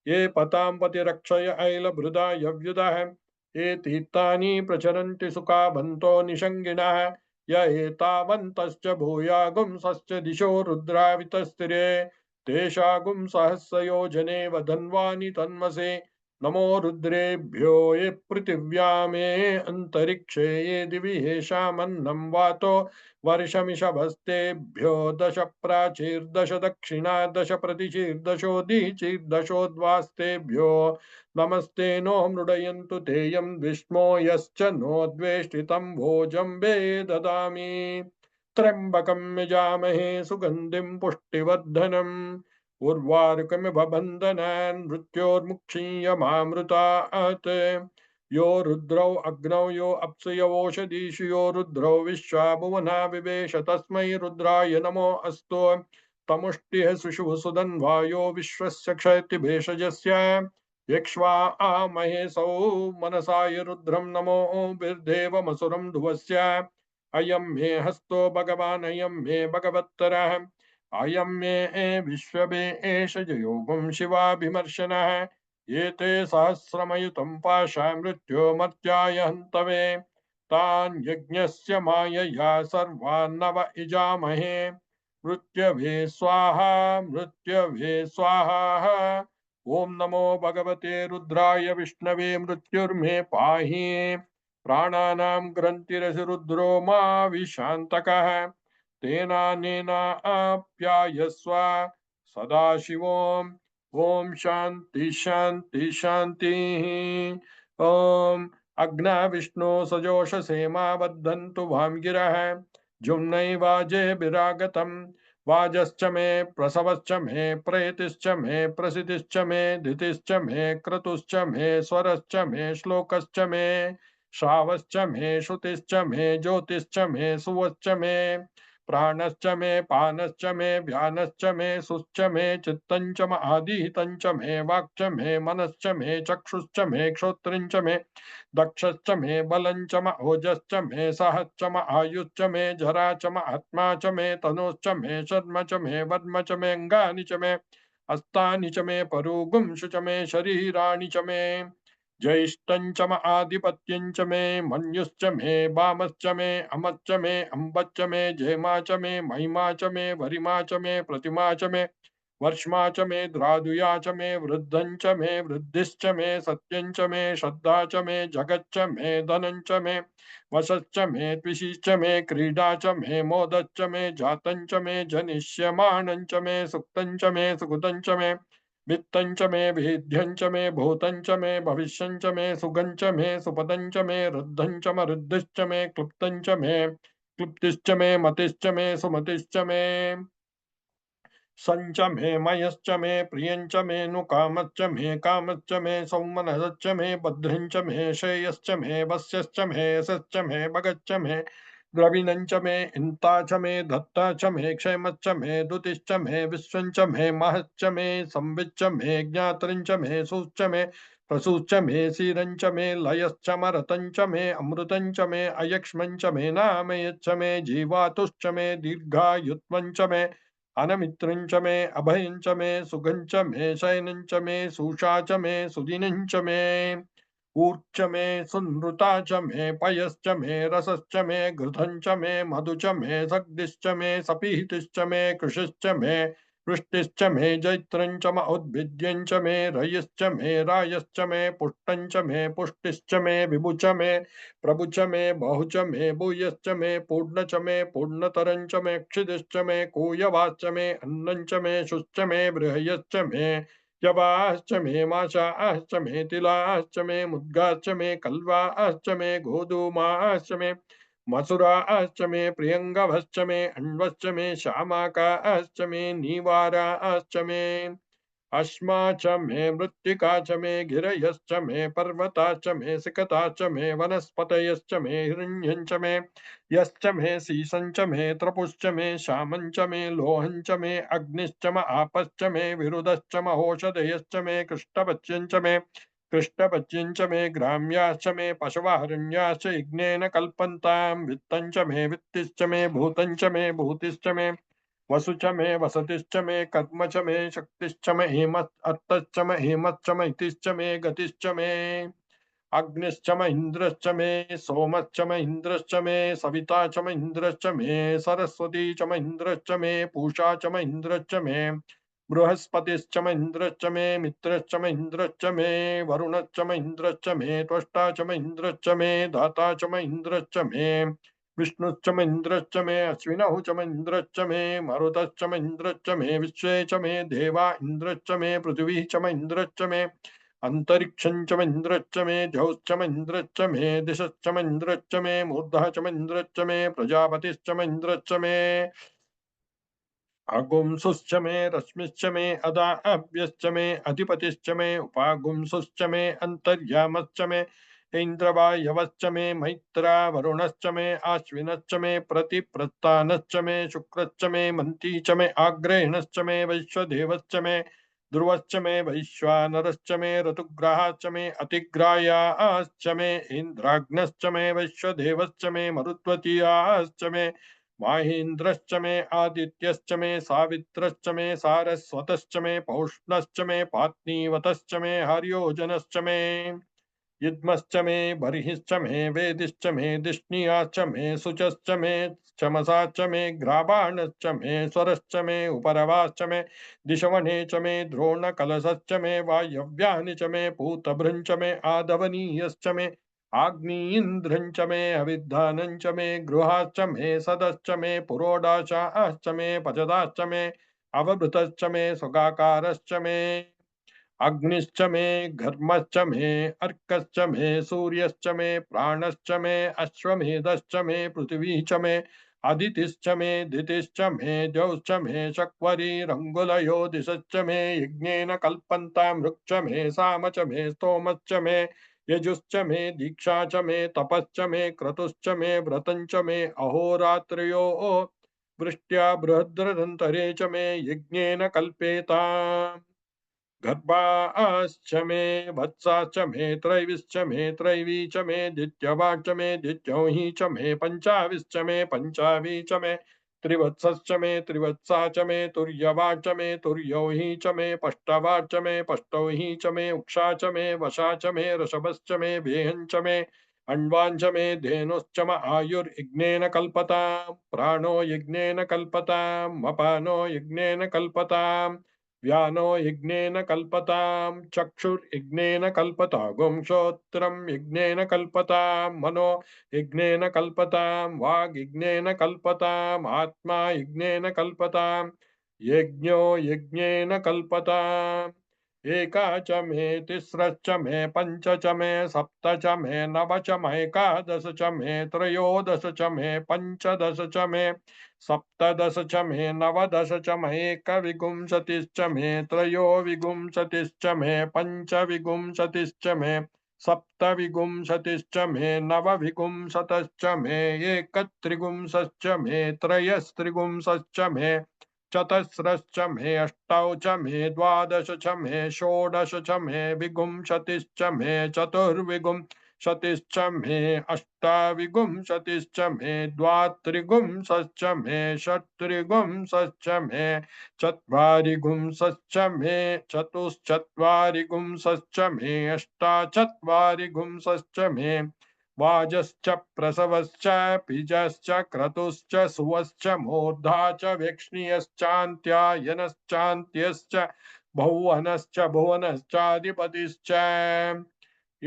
ये पताम्पति रक्षय ऐलभृदा यव्युदः ये तीर्थानि प्रचरन्ति सुखाभन्तो निषङ्गिणः य एतावन्तश्च भूयागुंसश्च दिशो रुद्रावितस्तिरे तेषागुं सहस्रयोजने वधन्वानि तन्मसे नमो रुद्रेभ्यो ये पृथिव्यामे अन्तरिक्षे ये दिवि येषामन्नं वातो वर्षमिषभस्तेभ्यो दश प्राचीर्दश दक्षिणा दश प्रतिचीर्दशोदीचीर्दशोद्वास्तेभ्यो नमस्ते नो मृडयन्तु तेयं विष्णो यश्च नो द्वेष्टितं भोजं वे ददामि त्र्यंबकं यजामहे सुगंधिं पुष्टिवर्धनम् उर्वारुकमिव बन्धनान् मृत्योर्मुक्षीयमामृतात् यो रुद्रौ अग्नौ यो अप्सु यो ओषधीषु यो रुद्रौ विश्वा भुवना विवेश तस्मै रुद्राय नमो अस्तु तमुष्टिः सुषुः सुदन्वायो विश्वस्य क्षयति भेषजस्य यक्ष्वा महेशौ मनसाय रुद्रं नमो बिर्देवमसुरं ध्रुवस्य अयं मे हस्तो भगवान् अयं मे भगवत्तरः अयं मे विश्वमे एष योगं शिवाभिमर्शनः एते सहस्रमयुतं पाशा मृत्योमर्त्याय हन्तवे तान् यज्ञस्य मायया सर्वान्नव इजामहे मृत्यवे स्वाहा ॐ नमो भगवते रुद्राय विष्णवे मृत्युर्मे पाहि प्राणानां ग्रन्थिरसि रुद्रो मा विशान्तकः तेनानेनाप्यायस्व सदाशिवोम् ओम शांति शांति शांति ओम अग्ना विष्णु सजोष सेमा बद्धन्तु वामगिरः जुम्नैवाजे विरागतम् वाजश्च मे प्रसवश्च मे प्रेतिश्च मे प्रसिद्धिश्च मे दितिश्च मे क्रतुश्च मे स्वरश्च मे श्लोकश्च मे श्रावश्च मे श्रुतिश्च मे ज्योतिश्च मे सुवश्च मे प्राणश्च मे पानश्च मे व्यानश्च मे सुश्च मे चित्तञ्च म आदिहितञ्च मे वाक्च मे मनश्च मे चक्षुश्च मे श्रोत्रञ्च मे दक्षश्च मे बलञ्च म ओजश्च मे सहश्च म आयुश्च मे जरा च म आत्मा च मे तनोश्च मे शर्म च मे वर्म च मे अङ्गानि च मे हस्तानि च मे परुगुंषु च मे शरीराणि च मे ज्येष्ठञ्च म आधिपत्यञ्च मे मन्युश्च मे वामश्च मे अमश्च मे अम्बश्च मे जयमा च मे महिमा च मे वरिमा च मे प्रतिमा च मे वर्ष्मा च मे द्रादुया च मे वृद्धञ्च मे वृद्धिश्च मे सत्यञ्च मे श्रद्धा च मे जगच्च मे धनञ्च मे वशश्च मे त्विषीश्च मे क्रीडा च मे मोदश्च मे जातञ्च मे जनिष्यमाणञ्च मे सुक्तञ्च मे सुकृतञ्च मे वित्तञ्च मे भेद्यञ्च मे भूतञ्च मे भविष्यञ्च मे सुगञ्च मे सुपदञ्च मे रुद्धञ्च म रुद्धिश्च मे क्लुप्तञ्च मे क्लुप्तिश्च मे मतिश्च मे सुमतिश्च मे संच मे मयश्च मे प्रियञ्च मे नुकामश्च मे कामश्च मे सौमनसश्च मे भद्रञ्च मे श्रेयश्च मे वस्यश्च मे यशश्च मे भगच्च मे द्रविणञ्च मे इंता च मे दत्ता च मे क्षेमच्च मे दुतिश्च मे विश्वञ्च मे महच्च मे संविच्च मे ज्ञातृञ्च मे सुश्च मे प्रसूश्च मे क्षीरञ्च मे लयश्च मरतञ्च मे अमृतञ्च मे अयक्ष्मञ्च मे नामयच्च मे जीवातुश्च मे दीर्घायुत्वञ्च मे अनमित्रञ्च मे अभयञ्च मे सुगञ्च मे शयनञ्च मे सुषा च मे सुदिनञ्च मे ऊर्च मे सुनृता च मे पयश्च मे रसश्च मे घृतञ्च मे मधु च मे सग्दिश्च मे सपीतिश्च मे कृषिश्च मे वृष्टिश्च मे जैत्रञ्च म उद्भिद्यञ्च मे रयश्च मे रायश्च मे पुष्टञ्च मे पुष्टिश्च मे विभुच मे प्रभुच मे बहुच मे भूयश्च मे पूर्ण च मे पूर्णतरञ्च मे क्षिदिश्च मे कूयवाश्च मे अन्नञ्च मे शुश्च मे बृहयश्च मे यवाश्च मे माशाश्च मे तिलाश्च मे मुद्गाश्च मे कल्वाश्च मे गोधूमाश्च मे मसुराश्च मे प्रियङ्गवश्च मे अन्वश्च मे श्यामाकाश्च मे नीवाराश्च मे अश्मा च मे मृत्तिका च मे गिरयश्च मे पर्वताश्च मे सिकताश्च मे वनस्पतयश्च मे हिरण्यञ्च मे यश्च मे शीशञ्च मे त्रपुश्च मे श्यामञ्च मे लोहञ्च मे अग्निश्च म आपश्च मे विरुधश्च म औषधयश्च मे कृष्णपच्यञ्च मे कृष्णपच्यञ्च मे ग्राम्याश्च मे पशवहरण्याश्च यज्ञेन कल्पन्तां वित्तञ्च मे वित्तिश्च मे भूतञ्च मे भूतिश्च मे वसुच मे वसतिश्च मे कर्म च मे शक्तिश्च मे अर्थश्च मे हेमश्च मे इतिश्च मे गतिश्च मे अग्निश्च म इन्द्रश्च मे सोमश्च म इन्द्रश्च मे सविता च म इन्द्रश्च मे सरस्वती च म इन्द्रश्च मे पूषा च म इन्द्रश्च मे बृहस्पतिश्च म इन्द्रश्च मे मित्रश्च म इन्द्रश्च मे वरुणश्च म इन्द्रश्च मे त्वष्टा च म इन्द्रश्च मे दाता च म इन्द्रश्च मे विष्णुश्च म इन्द्रश्च मे अश्विनौ च म इन्द्रश्च मे मरुतश्च म इन्द्रश्च मे विश्वे च मे देवा इन्द्रश्च मे पृथिवी च म इन्द्रश्च मे अंतरिक्षं च मन्द्रश्च मे द्यौश्च मन्द्रश्च मे दिशश्च मन्द्रश्च मे मूर्धः च मन्द्रश्च मे प्रजापतिश्च मन्द्रश्च मे आगुंसुश्च मे रश्मिश्च मे अदाभ्यश्च मे अधिपतिश्च मे उपागुंसुश्च मे अन्तर्यामश्च मे इन्द्रवायवश्च मे मैत्रा वरुणश्च मे आश्विनश्च मे प्रतिप्रस्थानश्च मे शुक्रश्च मे मन्ती च मे आग्रहिणश्च मे वैश्वदेवश्च मे ध्रुवश्च मे वैश्वानरश्च मे ऋतुग्रहाश्च मे अतिग्रायाश्च मे इन्द्राग्नश्च मे वैश्वदेवश्च मे मरुत्वतीयाश्च मे माहेन्द्रश्च मे आदित्यश्च मे सावित्रश्च मे सारस्वतश्च मे पौष्णश्च मे पात्नीवतश्च मे हर्योजनश्च मे युग्मश्च मे बर्हिश्च मे वेदिश्च मे दिष्णियाश्च मे शुचश्च मे चमसाश्च मे ग्राबाणश्च मे स्वरश्च मे उपरवाश्च मे दिशवने च मे द्रोणकलशश्च मे वायव्यानि च मे पूतभृञ्च मे आदवनीयश्च मे आग्नीन्द्रञ्च मे अविद्धानञ्च मे गृहाश्च मे सदश्च मे पुरोडाशाश्च मे पजदाश्च मे अवभृतश्च मे सुगाकारश्च मे अग्निश्च मे घर्मश्च मे अर्कश्च मे सूर्यश्च मे प्राणश्च मे अश्वमेधश्च मे पृथिवी च मे अदितिश्च मे दितिश्च मे द्यौश्च मे शक्वरी रङ्गुलयो दिशश्च मे यज्ञेन कल्पन्ता मृक्ष मे साम च मे स्तोमश्च मे यजुश्च मे दीक्षा च मे तपश्च मे क्रतुश्च मे व्रतञ्च मे अहोरात्रयो वृष्ट्या बृहद्रदन्तरे च मे यज्ञेन कल्पेता गर्भाश्च मे वत्साश्च मे त्रैविश्च मे त्रैवी च मे द्वितीयवाच्च मे द्वितीयोहि च मे पञ्चाविश्च मे पञ्चावी च मे त्रिवत्सश्च मे त्रिवत्सा च मे तुर्यवाच्च मे तुर्योहि च मे पष्टवाच्च मे पष्टौहि च मे उक्षा च मे वशा च मे ऋषभश्च मे वेहञ्च मे अण्वाञ्च मे धेनुश्च म आयुर्यज्ञेन कल्पतां प्राणो यज्ञेन कल्पतां मपानो यज्ञेन कल्पतां व्यानो यज्ञेन कल्पतां चक्षुर्यज्ञेन कल्पतां श्रोत्रं यज्ञेन कल्पतां मनो यज्ञेन कल्पतां वाग्यज्ञेन कल्पताम् आत्मा यज्ञेन कल्पतां यज्ञो यज्ञेन कल्पताम् एका च मे तिस्रश्च मे पञ्च च मे सप्त च मे नव च मे एकादश च मे त्रयोदश च मे पञ्चदश च मे सप्तदश च मे नवदश च मे एकविंशतिश्च मे त्रयोविंशतिश्च मे पञ्चविंशतिश्च मे सप्तविंशतिश्च मे नवविंशतिश्च मे एकत्रिंशश्च मे त्रयस्त्रिंशश्च मे चतस्रश्च मे अष्टौ च मे द्वादश च मे षोडश च मे विंशतिश्च मे चतुर्विंशतिश्च मे अष्टाविंशतिश्च मे द्वात्रिंशश्च मे षट्त्रिंशश्च मे चत्वारिंशश्च मे चतुश्चत्वारिंशश्च मे अष्टाचत्वारिंशश्च मे वाजश्च प्रसवश्च पिजश्च क्रतुश्च सुवश्च मूर्धा च वेक्ष्णीयश्चान्त्यायनश्चान्त्यश्च भुवनश्च भुवनश्चाधिपतिश्च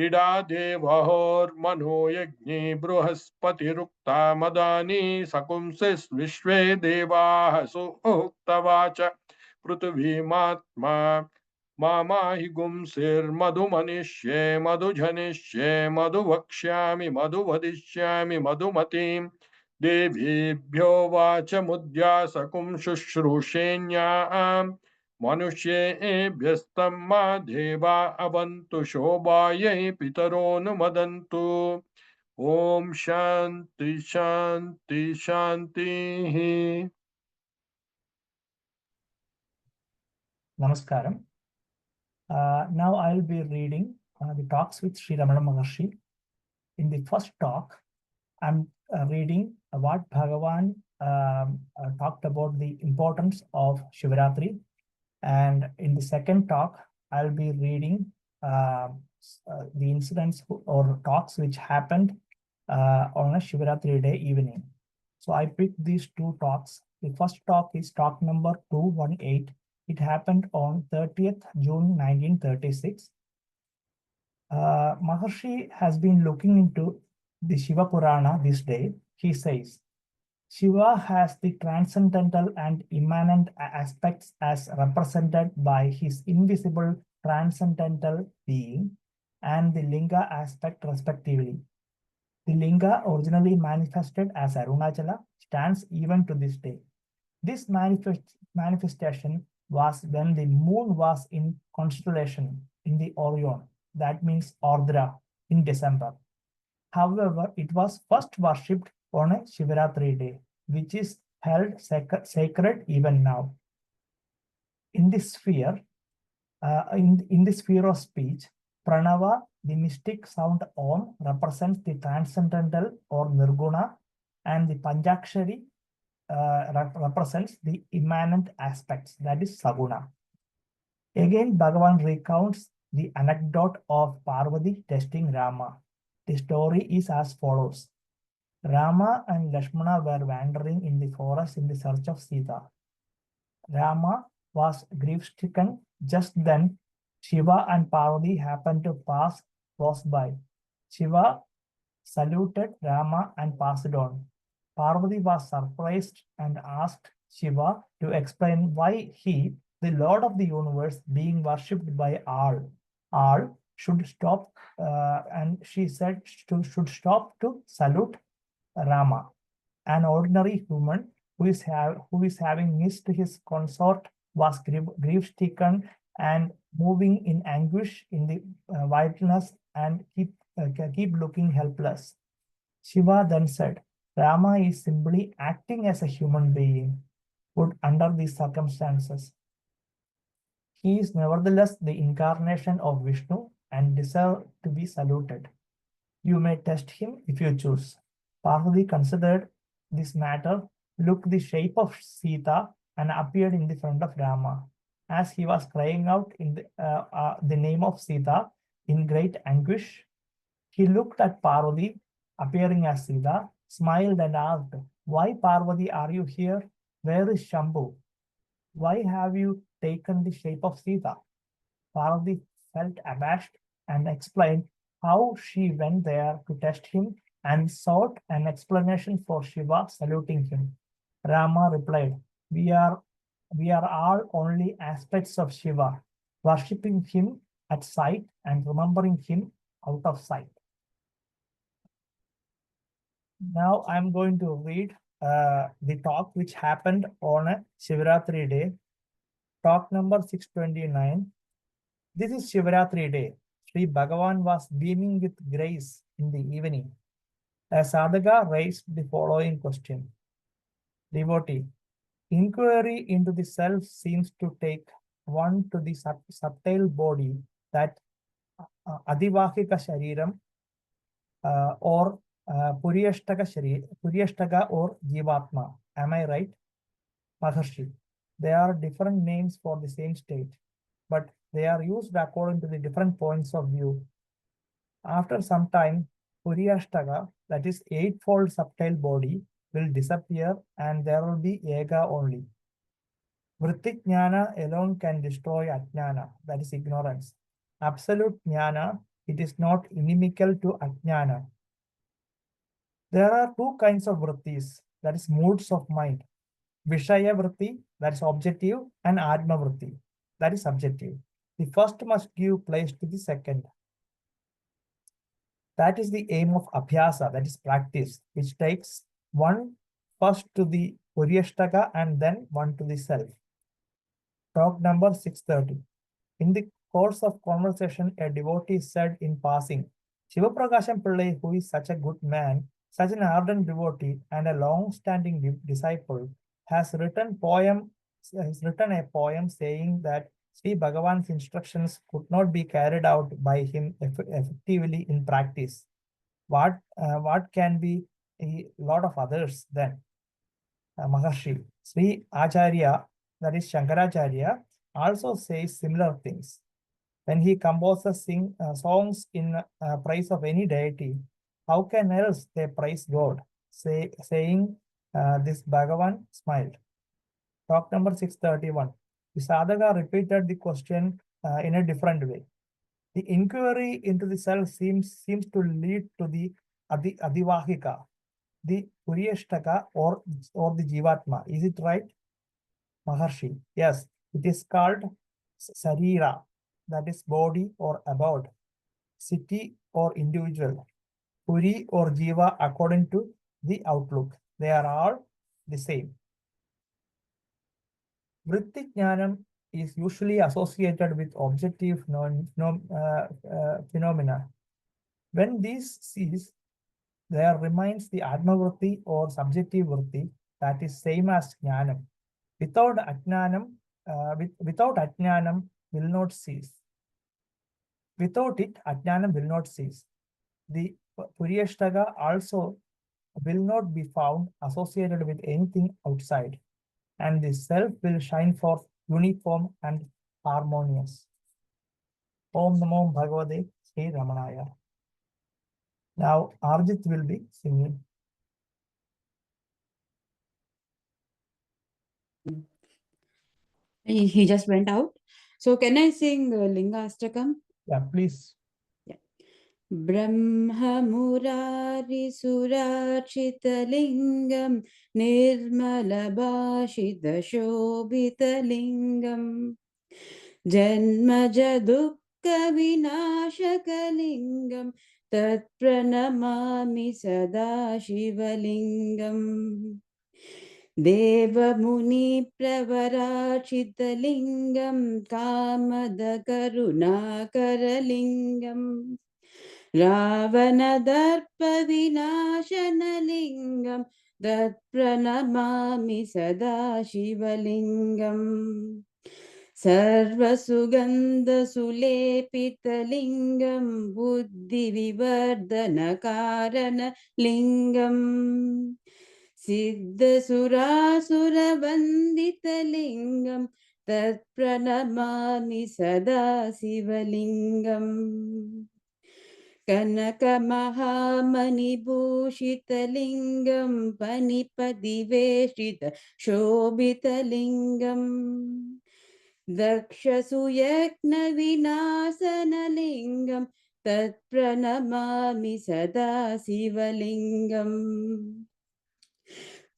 इडा देवहोर्मनो यज्ञे बृहस्पतिरुक्ता मदानि सकुंसिस् विश्वे देवाः सुउक्तवाच पृथिवीमात्मा मामाहि गुंसिर्मधुमनिष्ये मधुजनिष्ये मधुवक्ष्यामि मधुवदिष्यामि मधुमतीं देवीभ्यो वाचमुद्यासकुं शुश्रूषेण्याम् मनुष्येभ्यस्तं मा देवा अवन्तु शोभायै पितरोऽनुमदन्तु ॐ शान्ति शान्ति शान्तिः Namaskaram. Now I'll be reading the talks with Sri Ramana Maharshi. In the first talk, I'm reading what Bhagavan talked about the importance of Shivaratri. And in the second talk, I'll be reading the incidents or talks which happened on a Shivaratri day evening. So I picked these two talks. The first talk is talk number 218. It happened on 30th June 1936. Maharshi has been looking into the Shiva Purana this day. He says, Shiva has the transcendental and immanent aspects as represented by his invisible transcendental being, and the Linga aspect respectively. The Linga, originally manifested as Arunachala, stands even to this day. This manifestation was when the moon was in constellation in the Orion, that means Ardra, in December. However, it was first worshipped on a Shivaratri day, which is held sacred even now. In this sphere, in the sphere of speech, Pranava, the mystic sound Om, represents the transcendental or Nirguna, and the Panchakshari represents the immanent aspects, that is Saguna. Again, Bhagavan recounts the anecdote of Parvati testing Rama. The story is as follows. Rama and Lakshmana were wandering in the forest in the search of Sita. Rama was grief-stricken. Just then, Shiva and Parvati happened to pass close by. Shiva saluted Rama and passed on. Parvati was surprised and asked Shiva to explain why he, the Lord of the universe, being worshipped by all should stop, and she said should stop to salute Rama. An ordinary human who is having missed his consort was grief-stricken and moving in anguish in the wilderness and keep looking helpless. Shiva then said, Rama is simply acting as a human being put under these circumstances. He is nevertheless the incarnation of Vishnu and deserves to be saluted. You may test him if you choose. Parvati considered this matter, looked the shape of Sita, and appeared in the front of Rama. As he was crying out in the name of Sita in great anguish, he looked at Parvati, appearing as Sita, smiled and asked, Why, Parvati, are you here? Where is Shambhu? Why have you taken the shape of Sita? Parvati felt abashed and explained how she went there to test him and sought an explanation for Shiva saluting him. Rama replied, We are all only aspects of Shiva, worshipping him at sight and remembering him out of sight. Now I'm going to read the talk which happened on a Shivaratri day. Talk number 629. This is Shivaratri day. Sri Bhagavan was beaming with grace in the evening. A sadhaka raised the following question. Devotee, inquiry into the self seems to take one to the subtle body, that Adivahika Shariram or Puryashtaka or Jivatma. Am I right? Maharshi. They are different names for the same state, but they are used according to the different points of view. After some time, Puryashtaka, that is eightfold subtle body, will disappear and there will be Ega only. Vritti Jnana alone can destroy Ajnana, that is ignorance. Absolute Jnana, it is not inimical to Ajnana. There are two kinds of vrittis, that is moods of mind. Vishaya vritti, that is objective, and Atma vritti, that is subjective. The first must give place to the second. That is the aim of Abhyasa, that is practice, which takes one first to the Puryashtaka and then one to the self. Talk number 630. In the course of conversation, a devotee said in passing, Shivaprakasham Pillai, who is such a good man, such an ardent devotee and a long-standing disciple, has written a poem saying that Sri Bhagavan's instructions could not be carried out by him effectively in practice. What can be a lot of others then? Maharshi, Sri Acharya, that is Shankaracharya, also says similar things. When he composes songs in praise of any deity, how can else they praise God? Saying this Bhagavan smiled. Talk number 631. The sadhaka repeated the question in a different way. The inquiry into the self seems to lead to the Adivahika, the Puryashtaka or the Jivatma. Is it right? Maharshi, yes, it is called Sarira. that is body or abode, city or individual, Puri or Jiva according to the outlook. They are all the same. Vritti Jnanam is usually associated with objective phenomena. When these cease, there remains the Atmavritti or subjective vritti that is same as Jnanam. Without Ajnanam will not cease. Without it, Ajnanam will not cease. The Puriyashtaka also will not be found associated with anything outside, and the self will shine forth uniform and harmonious. Om Namo Bhagavate Sri Ramanaya. Now Arjit will be singing. He just went out. So can I sing Linga Ashtakam? Yeah, please. ब्रह्ममुरारिसुरार्चितलिङ्गं निर्मलभाषितशोभितलिङ्गं जन्मजदुःखविनाशकलिङ्गं तत्प्रणमामि सदा शिवलिङ्गम् देवमुनिप्रवरार्चितलिङ्गं कामदकरुणाकरलिङ्गम् रावणदर्पविनाशनलिङ्गं तत्प्रणमामि सदा शिवलिङ्गम् सर्वसुगन्धसुलेपितलिङ्गं बुद्धिविवर्धनकारणलिङ्गम् सिद्धसुरासुरवन्दितलिङ्गं तत्प्रणमामि सदा शिवलिङ्गम् कनकमहामणिभूषितलिङ्गं पनिपदिवेष्टितशोभितलिङ्गम् दक्षसुयज्ञविनाशनलिङ्गं तत्प्रणमामि सदा शिवलिङ्गम्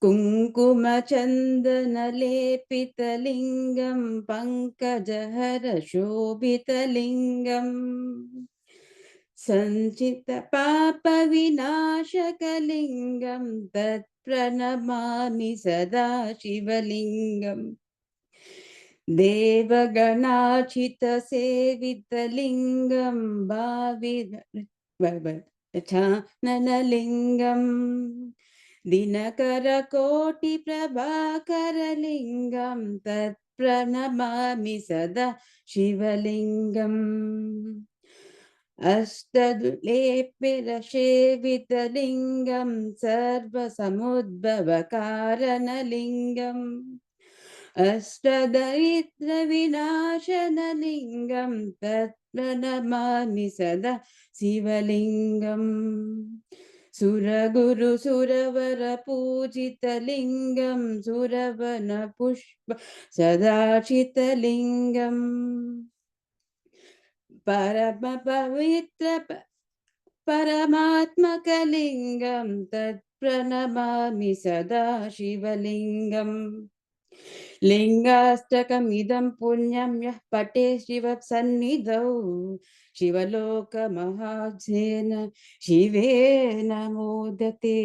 कुङ्कुमचन्दनलेपितलिङ्गं पङ्कजहरशोभितलिङ्गम् सञ्चितपापविनाशकलिङ्गं तत्प्रणमामि सदा शिवलिङ्गम् देवगणार्चितसेवितलिङ्गं भाविनलिङ्गम् दिनकरकोटिप्रभाकरलिङ्गं तत्प्रणमामि सदा शिवलिङ्गम् अष्टदुलेपिरसेवितलिङ्गं सर्वसमुद्भवकारणलिङ्गम् अष्टदरिद्रविनाशनलिङ्गं तत्प्रणमामि सदा शिवलिङ्गम् सुरगुरुसुरवरपूजितलिङ्गं सुरवनपुष्प सदाचितलिङ्गम् परमपवित्र परमात्मकलिङ्गं तत्प्रणमामि सदा शिवलिङ्गम् लिङ्गाष्टकमिदं पुण्यं यः पठे शिवसन्निधौ शिवलोकमहाज्ञेन शिवेन मोदते.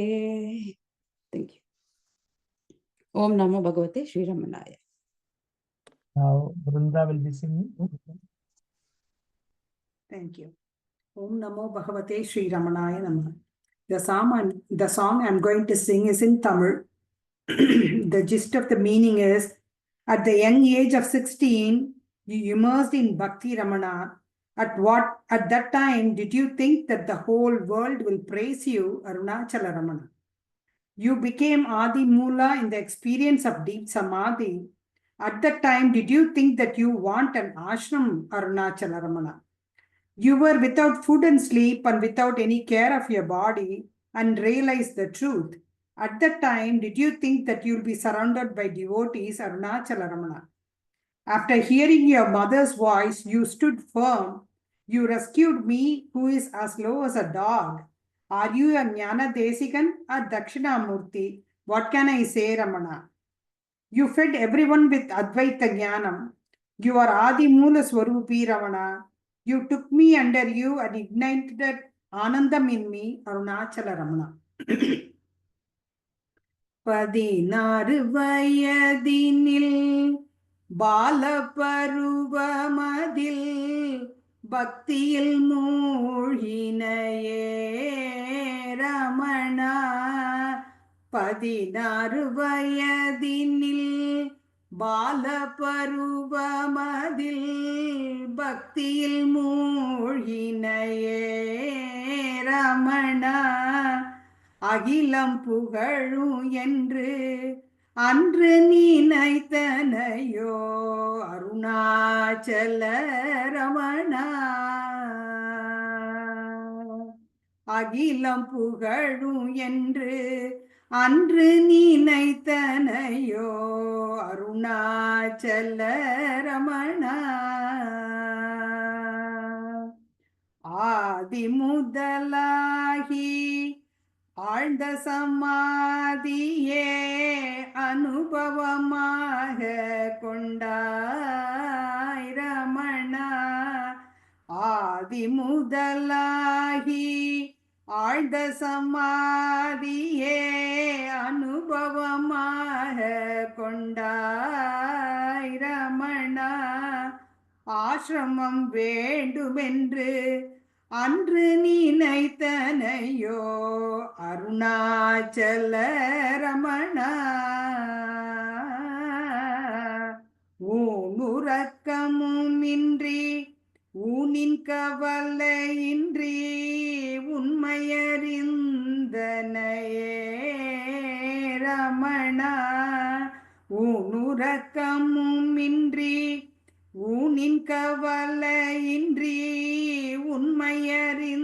Thank you. Om Namo Bhagavate Sri Ramanaya. Now Vrunda will be singing. Thank you. Om Namo Bhagavate Sri Ramanaya Namaha. The song I'm going to sing is in Tamil. The gist of the meaning is, at the young age of 16, you immersed in Bhakti Ramana. At that time did you think that the whole world will praise you, Arunachala Ramana? You became Adi Mula in the experience of deep Samadhi. At that time did you think that you want an ashram, Arunachala Ramana? You were without food and sleep and without any care of your body and realized the truth. At that time, did you think that you'll be surrounded by devotees, Arunachala Ramana? After hearing your mother's voice, you stood firm. You rescued me, who is as low as a dog. Are you a Jnana Desikan or Dakshinamurti? What can I say, Ramana? You fed everyone with Advaita Jnanam. You are Adi Moola Swarupi Ravana. You took me under you and ignited Anandam in me, Arunachala Ramana. 16 வயதினில் பாலபருவமதில் பக்தியில் மூழ்கினையே ரமணா 16 வயதினில் பாலபருவமதில் பக்தியில் மூழ்கினையே ரமணா அகிலம் புகழும் என்று அன்று நினைத்தனையோ அருணாச்சல ரமணா அகிலம் புகழும் என்று அன்று நினைத்தனையோ அருணாச்சல ரமணா ஆதி முதலாகி ஆழ்ந்த சமாதியே அனுபவமாக கொண்டாய் ரமணா ஆதி முதலாகி ஆழ்ந்த சமாதியே அனுபவமாக கொண்டாய் ரமணா ஆசிரமம் வேண்டுமென்று அன்று நினைத்தனையோ அருணாச்சல ரமணா ஊனுறக்கமுமின்றி ஊனின் கவலையின்றி உண்மையறிந்தனையே ரமணா ஊனுறக்கமுமின்றி ஊனின் கவலையின்றி உண்மையறிந்தனையே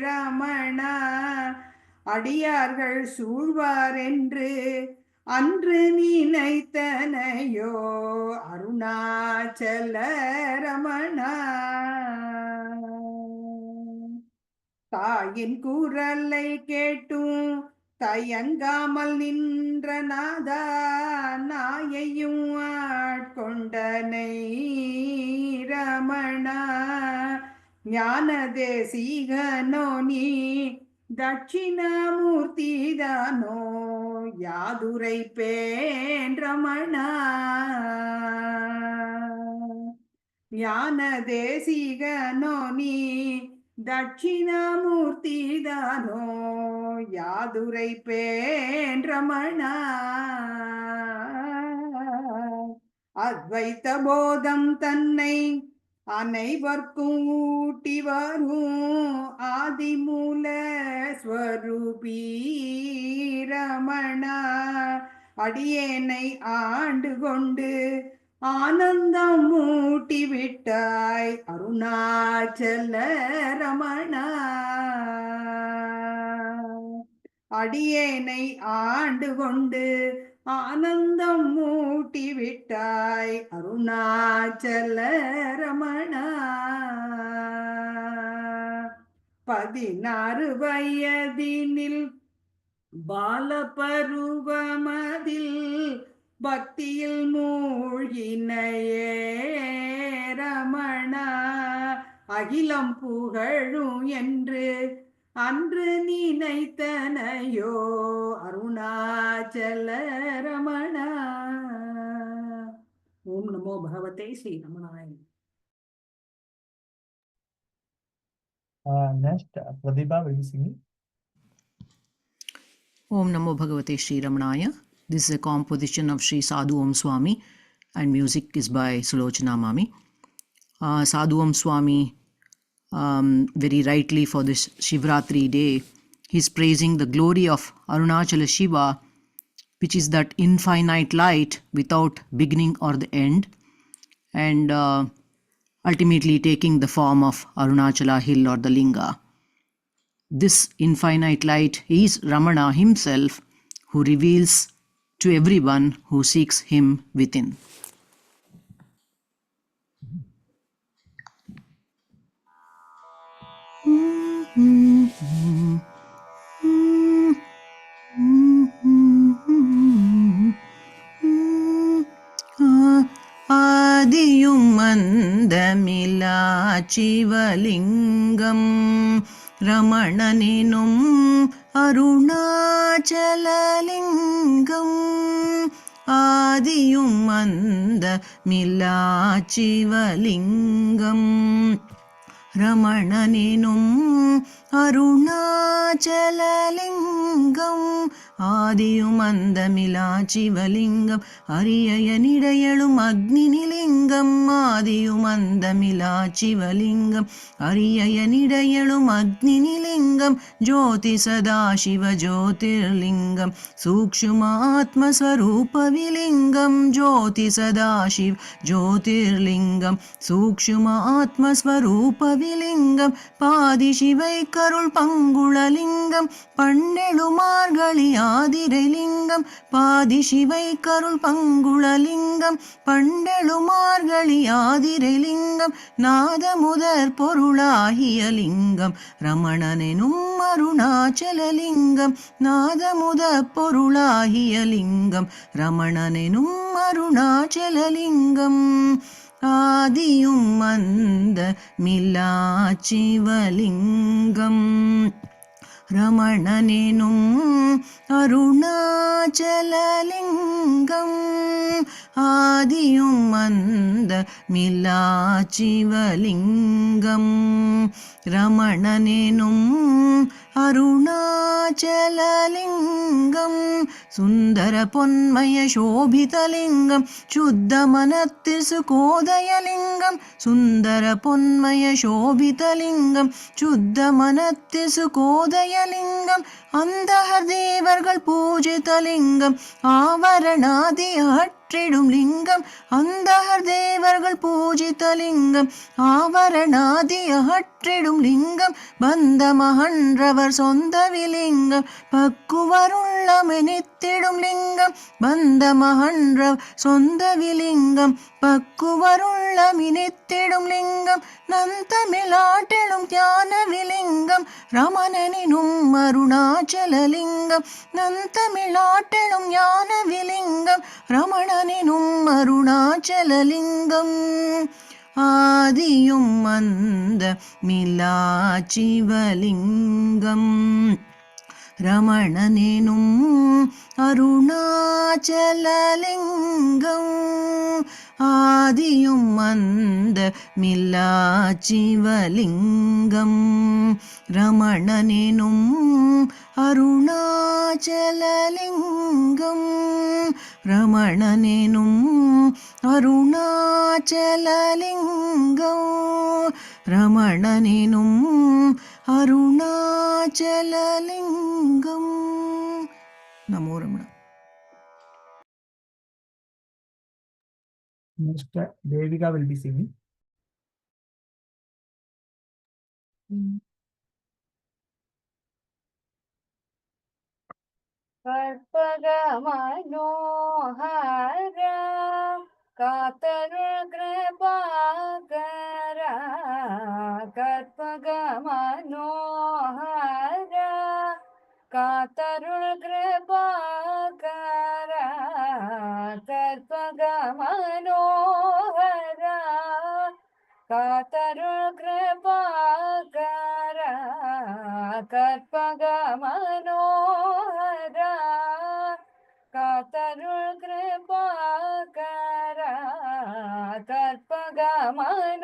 ரமணா அடியார்கள் சூழ்வாரென்று அன்று நினைத்தனையோ அருணாச்சல ரமணா தாயின் குரலை கேட்டும் தயங்காமல் நின்ற நாதா நாயையும் ஆட்கொண்டனை ரமணா ஞான தேசிகனோ நீ தட்சிணாமூர்த்திதானோ யாதுரை பேன் ரமணா ஞான தேசிகனோ நீ தட்சிணாமூர்த்திதானோ யாதுரை பேன் ரமணா அத்வைத்த போதம் தன்னை அனைவர்க்கும் ஊட்டி வரும் ஆதிமூல ஸ்வரூபி ரமணா அடியேனை ஆண்டு கொண்டு ஆனந்தம் மூட்டி விட்டாய் அருணாச்சல ரமணா அடியேனை ஆண்டு கொண்டு ஆனந்தம் மூட்டி விட்டாய் அருணாச்சல ரமணா 16 வயதினில் பாலபருவமதில் பக்தியில் மூழ்கினையே ரமணா அகிலம் புகழும் என்று அன்று நினைத்தனையோ அருணாச்சல ரமணா ஓம் நமோ பகவதே Sri ரமணாய Next, Pradibha will be singing. Om Namo Bhagavate Sri Ramanaya. This is a composition of Sri Sadhu Om Swami and music is by Sulochana Mami. Sadhu Om Swami, very rightly for this Shivratri day, he's praising the glory of Arunachala Shiva, which is that infinite light without beginning or the end, and ultimately taking the form of Arunachala hill or the linga. This infinite light is Ramana himself, who reveals to everyone who seeks him within. சிவலிங்கம் ரமணனெனும் அருணாச்சலலிங்கம் ஆதியும் அந்த மில்லா சிவலிங்கம் ரமணனெனும் அருணாச்சலலிங்கம் ஆதியும் அந்தமிலா சிவலிங்கம் அரியயனிடையளும் அக்னிலிங்கம் ஆதியும் அந்தமிலா சிவலிங்கம் அரியயனிடையளும் அக்னிலிங்கம் ஜோதி சதாசிவ ஜோதிர்லிங்கம் சூக்ஷ்மாத்மஸ்வரூபவிலிங்கம் ஜோதி சதாசிவ ஜோதிர்லிங்கம் சூக்ஷ்மாத்மஸ்வரூபவிலிங்கம் பாதிசிவை கருள் பங்குளலிங்கம் பன்னெழுமார்கழி ஆதிரைலிங்கம் பாதிசிவை கருள் பங்குளலிங்கம் பண்டெழுமார்கழி ஆதிரைலிங்கம் நாதமுதற் பொருளாகிய லிங்கம் ரமணனெனும் அருணாச்சலலிங்கம் நாதமுதற் பொருளாகிய லிங்கம் ரமணனெனும் அருணாச்சலலிங்கம் ஆதியும் அந்த மில்லா சிவலிங்கம் ரமணனெனும் அருணாச்சலலிங்கம் ஆதியும் அந்த மில்லா சிவலிங்கம் ரமணனெனும் அருணாச்சலலிங்கம் சுந்தர பொன்மய சோபிதலிங்கம் சுத்த மனத்தில் சுகோதயலிங்கம் சுந்தர பொன்மய சோபிதலிங்கம் சுத்த மனத்தில் சுகோதயலிங்கம் அந்தகர் தேவர்கள் பூஜிதலிங்கம் ஆவரணாதி அற்றிடும் லிங்கம் அந்தகர் தேவர்கள் பூஜிதலிங்கம் ஆவரணாதி அற்றிடும் லிங்கம் பந்தமகன்றவர் சொந்த விலிங்கம் பக்குவருள்ளமெனித்திடும் லிங்கம் பந்தமகன்றவர் சொந்த விலிங்கம் பக்குவருள்ளமினித்திடும் லிங்கம் நந்தமிழாட்டிடும் தியான விலிங்கம் ரமணனினும் அருணாச்சலலிங்கம் நந்தமிழாட்டிடும் ஞான விலிங்கம் ரமணனினும் அருணாச்சலலிங்கம் ஆதியும் அந்த மில்லா சிவலிங்கம் ரமணனெனும் அருணாச்சலலிங்கம் ஆதியும் அந்த மில்லா சிவலிங்கம் ரமணனெனும் அருணாச்சலலிங்கம் ரமணனெனும் அருணாச்சலலிங்கம் ரமணனெனும் அருணாச்சலலிங்கம் நமோ Ramana. Next, Devika will be singing. கற்பகமனோஹர காத்தருள் Kirubakara கற்பகமனோஹர காத்தருள் Kirubakara கற்பகமனோஹர காத்தருள் Kirubakara கற்பகமனோஹர காத்தருள் Kirubakara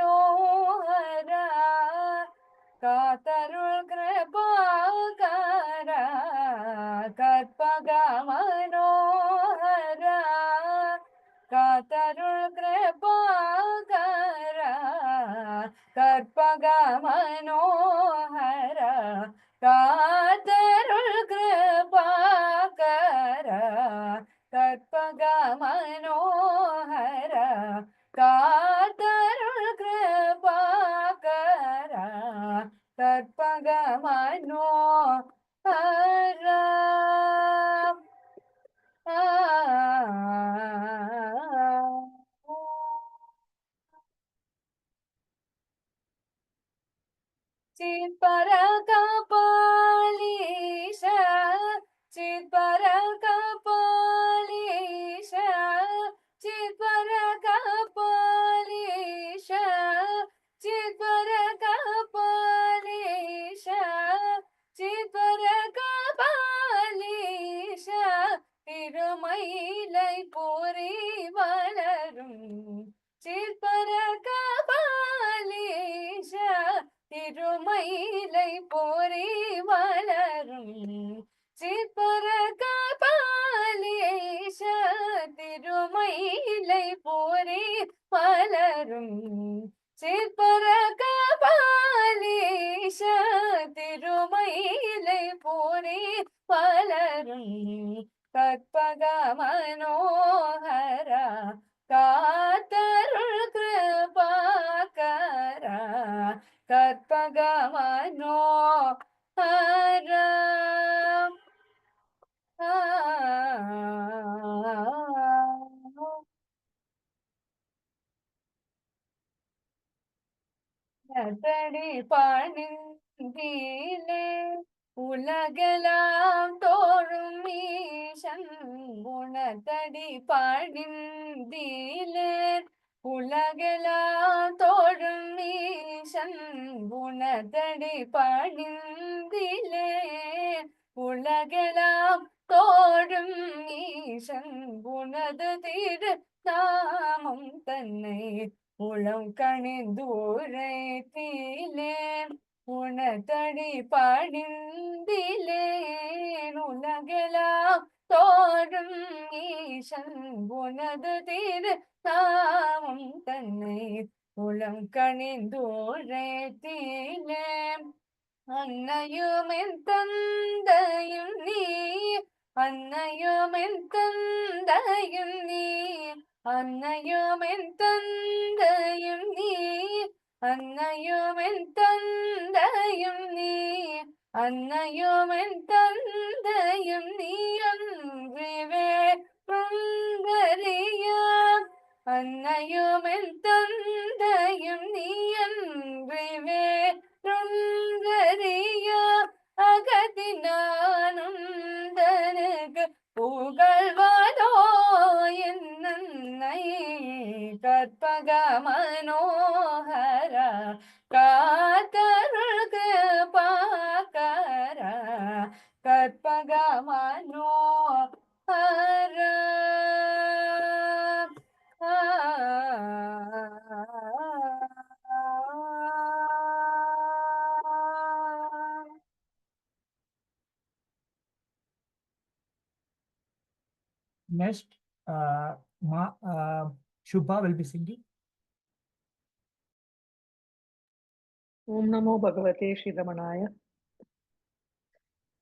கற்பகமனோஹர காத்தருள் Kirubakara கற்பகமனோஹர காத்தருள் Kirubakara கற்பகமனோஹர காத்தருள் Kirubakara கற்பகமனோஹர காத்தருள் Kirubakara கற்பகமனோஹர चित्परकपालीश चित्परकपालीश चित्परकपालीश चित्पर Thirumayilai போரி வளரும் சிற்பர கபாலீஷ திருமயிலை போரி வளரும் சிற்பர கபாலீஷ திருமயிலை போரி வளரும் கற்பக மனோகரா காத்தருள் கிருபாகரா கற்பக மனோகரா தடி பணிந்தீலே உலகெல்லாம் தோழும் ஈசன் குணத்தடி பணிந்தீலே உலகெல்லாம் தோழும் ஈசன் குணத்தடி பணிந்திலே உலகெல்லாம் தோழும் ஈசன் குணது திரு நாமம் தன்னை உளம் கணிந்துரைத்திலேன் உணத்தடி படிந்திலேன் உலகெல்லாம் தோறும் ஈசன் உனது திரு நாமம் தன்னை உளம் கணிந்துரைத்திலேன் அன்னையுமென் தந்தையும் நீ அன்னையுமென் தந்தையும் நீ அன்னையுமென் தந்தையும் நீ அன்னையுமென் தந்தையும் நீ அன்னையுமென் தந்தையும் நீ அன்றிவே சுந்தரியா அன்னையுமென் தந்தையும் நீ அன்றிவே சுந்தரியா அகதினானும் தனக்கு புகழ்வதோ என்னை கற்பக மனோகரா காத்தருள் கிருபாகரா கற்பக Manohara Next, Shubha will be singing. Om Namo Bhagavate Sri Ramanaya.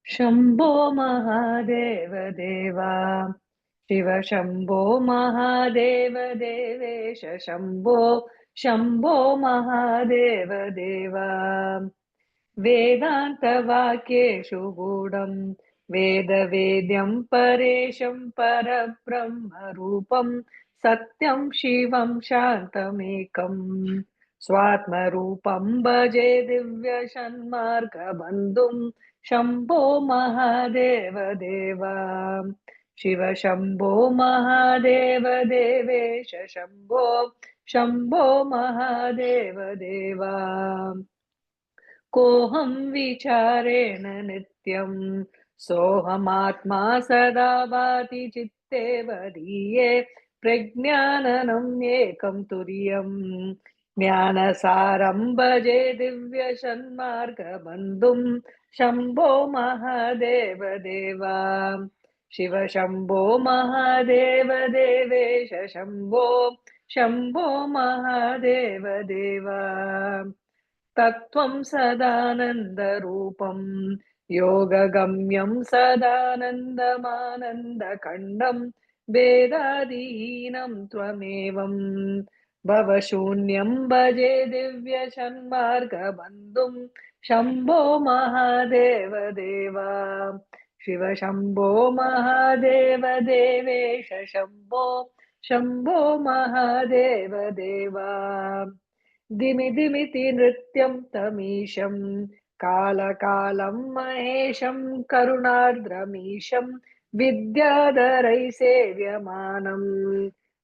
Shambho Mahadeva Deva Shiva Shambho Mahadeva Devesha Shambho Shambho Mahadeva Deva Vedanta Vakyeshu Gudam Veda Vedyam Paresham Parabrahma Rupam Satyam Shivam Shantamekam Swatma Rupam Bhaje Divya Shanmarga Bandhum Shambho Mahadeva Deva Shiva Shambho Mahadeva Devesha Shambho Shambho Mahadeva Deva Koham Vicharena Nityam Sohamatma Sada Vati Chitte Vadiye Prajnananam Ekam Turiyam Jnanasaram Bhaje Divya Shanmarga Bandhum Shambho Mahadeva Deva Shiva Shambho Mahadeva Devesha Shambho Shambho Mahadeva Deva Tattvam Sadananda Rupam Yoga Gamyam Sadanandamananda Kandam Vedadinam Tvamevam Bhavashunyam Bhaje Divya Shanmarga Bandhum Shambho Mahadeva Deva Shiva Shambho Mahadeva Devesha Shambho Shambho Mahadeva Deva Dimi Dimiti Nrityam Tamisham Kala Kalam Mahesham Karunardramisham Vidyadharai Sevyamanam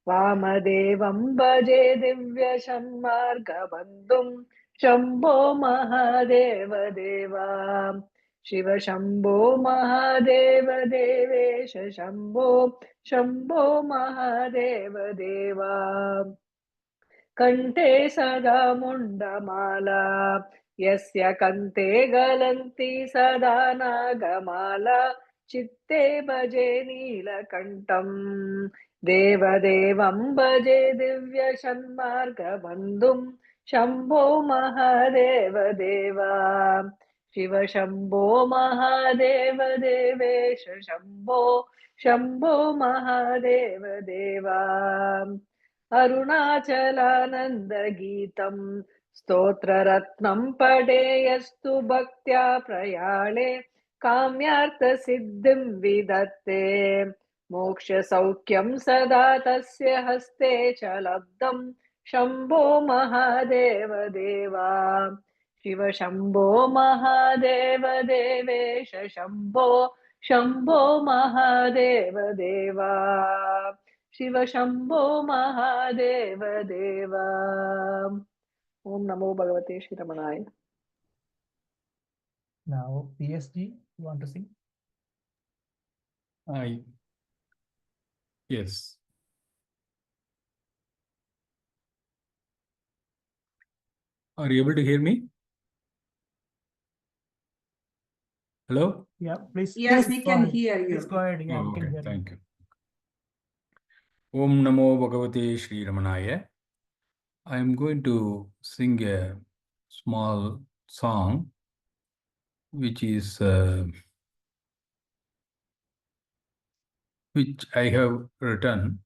Vamadevam Bhaje Divya Shanmarga Bandhum Shambho Mahadeva Deva Shiva Shambho Mahadeva Devesha Shambho Shambho Mahadeva Deva कण्ठे सदा मुण्डमाला यस्य कन्ते गलन्ति सदा नागमाला चित्ते भजे नीलकण्ठम् देवदेवं भजे दिव्यषण्मार्गबन्धुं शम्भो महादेव देवा शिव शम्भो महादेव देवेश शम्भो शम्भो महादेव देवा अरुणाचलानन्दगीतं स्तोत्ररत्नं पठेयस्तु भक्त्या प्रयाणे काम्यार्थसिद्धिं विदत्ते मोक्षसौख्यं सदा तस्य हस्ते च लब्धं शम्भो महादेव देवा शिव शम्भो महादेव देवेश शम्भो शम्भो महादेव देवा शिव शम्भो महादेव देवा ओम नमो भगवते श्रीरमणाय Now, PSG, you want to sing? Yes. Are you able to hear me? Hello? Yeah, please. Yes, we go can ahead. hear you. Please go ahead. Yeah, we can Okay, hear you. thank you. Om Namo Bhagavate Sri Ramanaya. I am going to sing a small song which I have written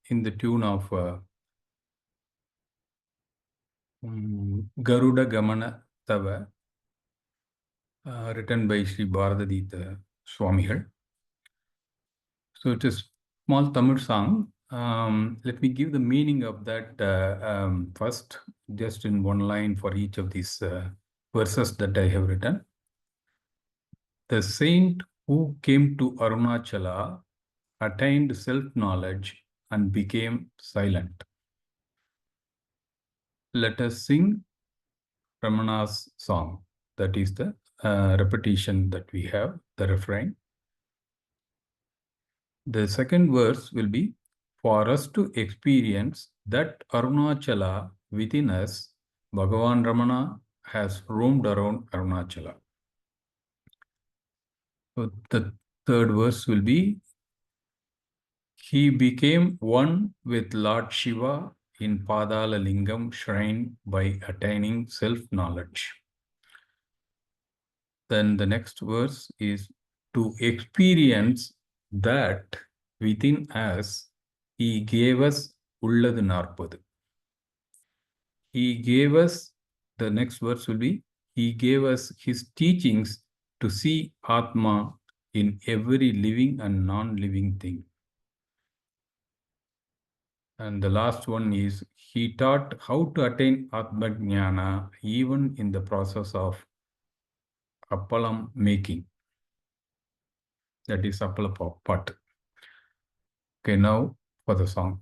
in the tune of Garuda Gamana Tava, written by Sri Bharadadita Swamigal. So it is small Tamil song. Let me give the meaning of that first, just in one line for each of these verses that I have written. The saint who came to Arunachala attained self-knowledge and became silent. Let us sing Ramana's song. That is the repetition that we have, the refrain. The second verse will be, for us to experience that Arunachala within us, Bhagavan Ramana has roamed around Arunachala. So the third verse will be, he became one with Lord Shiva in Padala Lingam shrine by attaining self-knowledge. Then the next verse is, to experience that within us, he gave us Ulladu Narpadu. He gave us, the next verse will be, he gave us his teachings to see Atma in every living and non-living thing. And the last one is, he taught how to attain Atma Jnana even in the process of appalam making. That is appala pot. Okay, now for the song.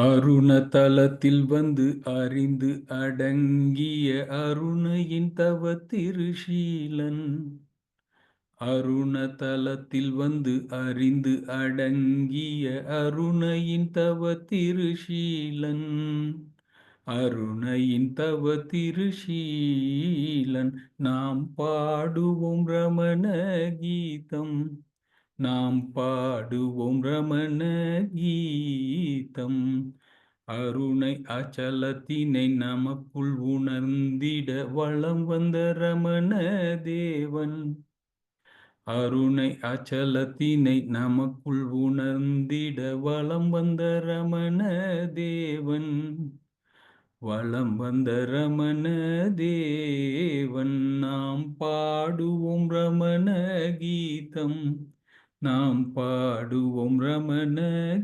அருணதலத்தில் வந்து அறிந்து அடங்கிய அருணையின் தவ திருஷீலன். அருணதலத்தில் வந்து அறிந்து அடங்கிய அருணையின் தவ திருஷீலன். அருணையின் தவ திருஷீலன். நாம் பாடுவோம் ரமண கீதம். நாம் பாடுவோம் ரமண கீதம். அருணை அச்சலத்தினை நமக்குள் உணர்ந்திட வளம் வந்த ரமண தேவன். அருணை அச்சலத்தினை நமக்குள் உணர்ந்திட வளம் வந்த ரமண தேவன். வளம் வந்த ரமண தேவன். நாம் பாடுவோம் ரமண கீதம். நாம் பாடுவோம் ரமண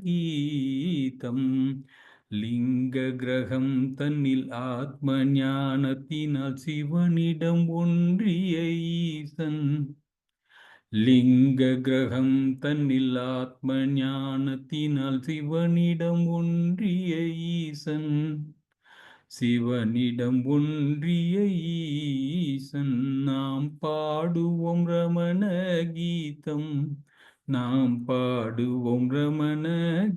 கீதம். லிங்க கிரகம் தன்னில் ஆத்ம ஞானத்தினால் சிவனிடம் ஒன்றிய ஈசன். லிங்க கிரகம் தன்னில் ஆத்ம ஞானத்தினால் சிவனிடம் ஒன்றிய ஈசன் சிவனிடம் ஒன்றிய ஈசன் நாம் பாடுவோம் ரமண கீதம் நாம் பாடுவோம் ரமண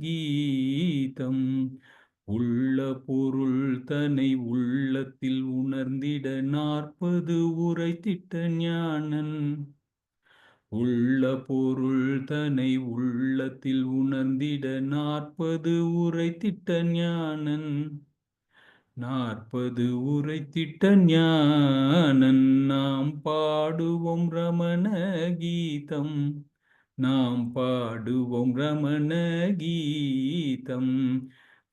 கீதம் உள்ள பொருள் தன்னை உள்ளத்தில் உணர்ந்திட 40 உரைத்திட்ட ஞானன் உள்ள பொருள் தன்னை உள்ளத்தில் உணர்ந்திட 40 உரைத்திட்ட ஞானன் 40 உரைத்திட்ட ஞானன் நாம் பாடுவோம் ரமண கீதம் நாம் பாடுவோம் ரமண கீதம்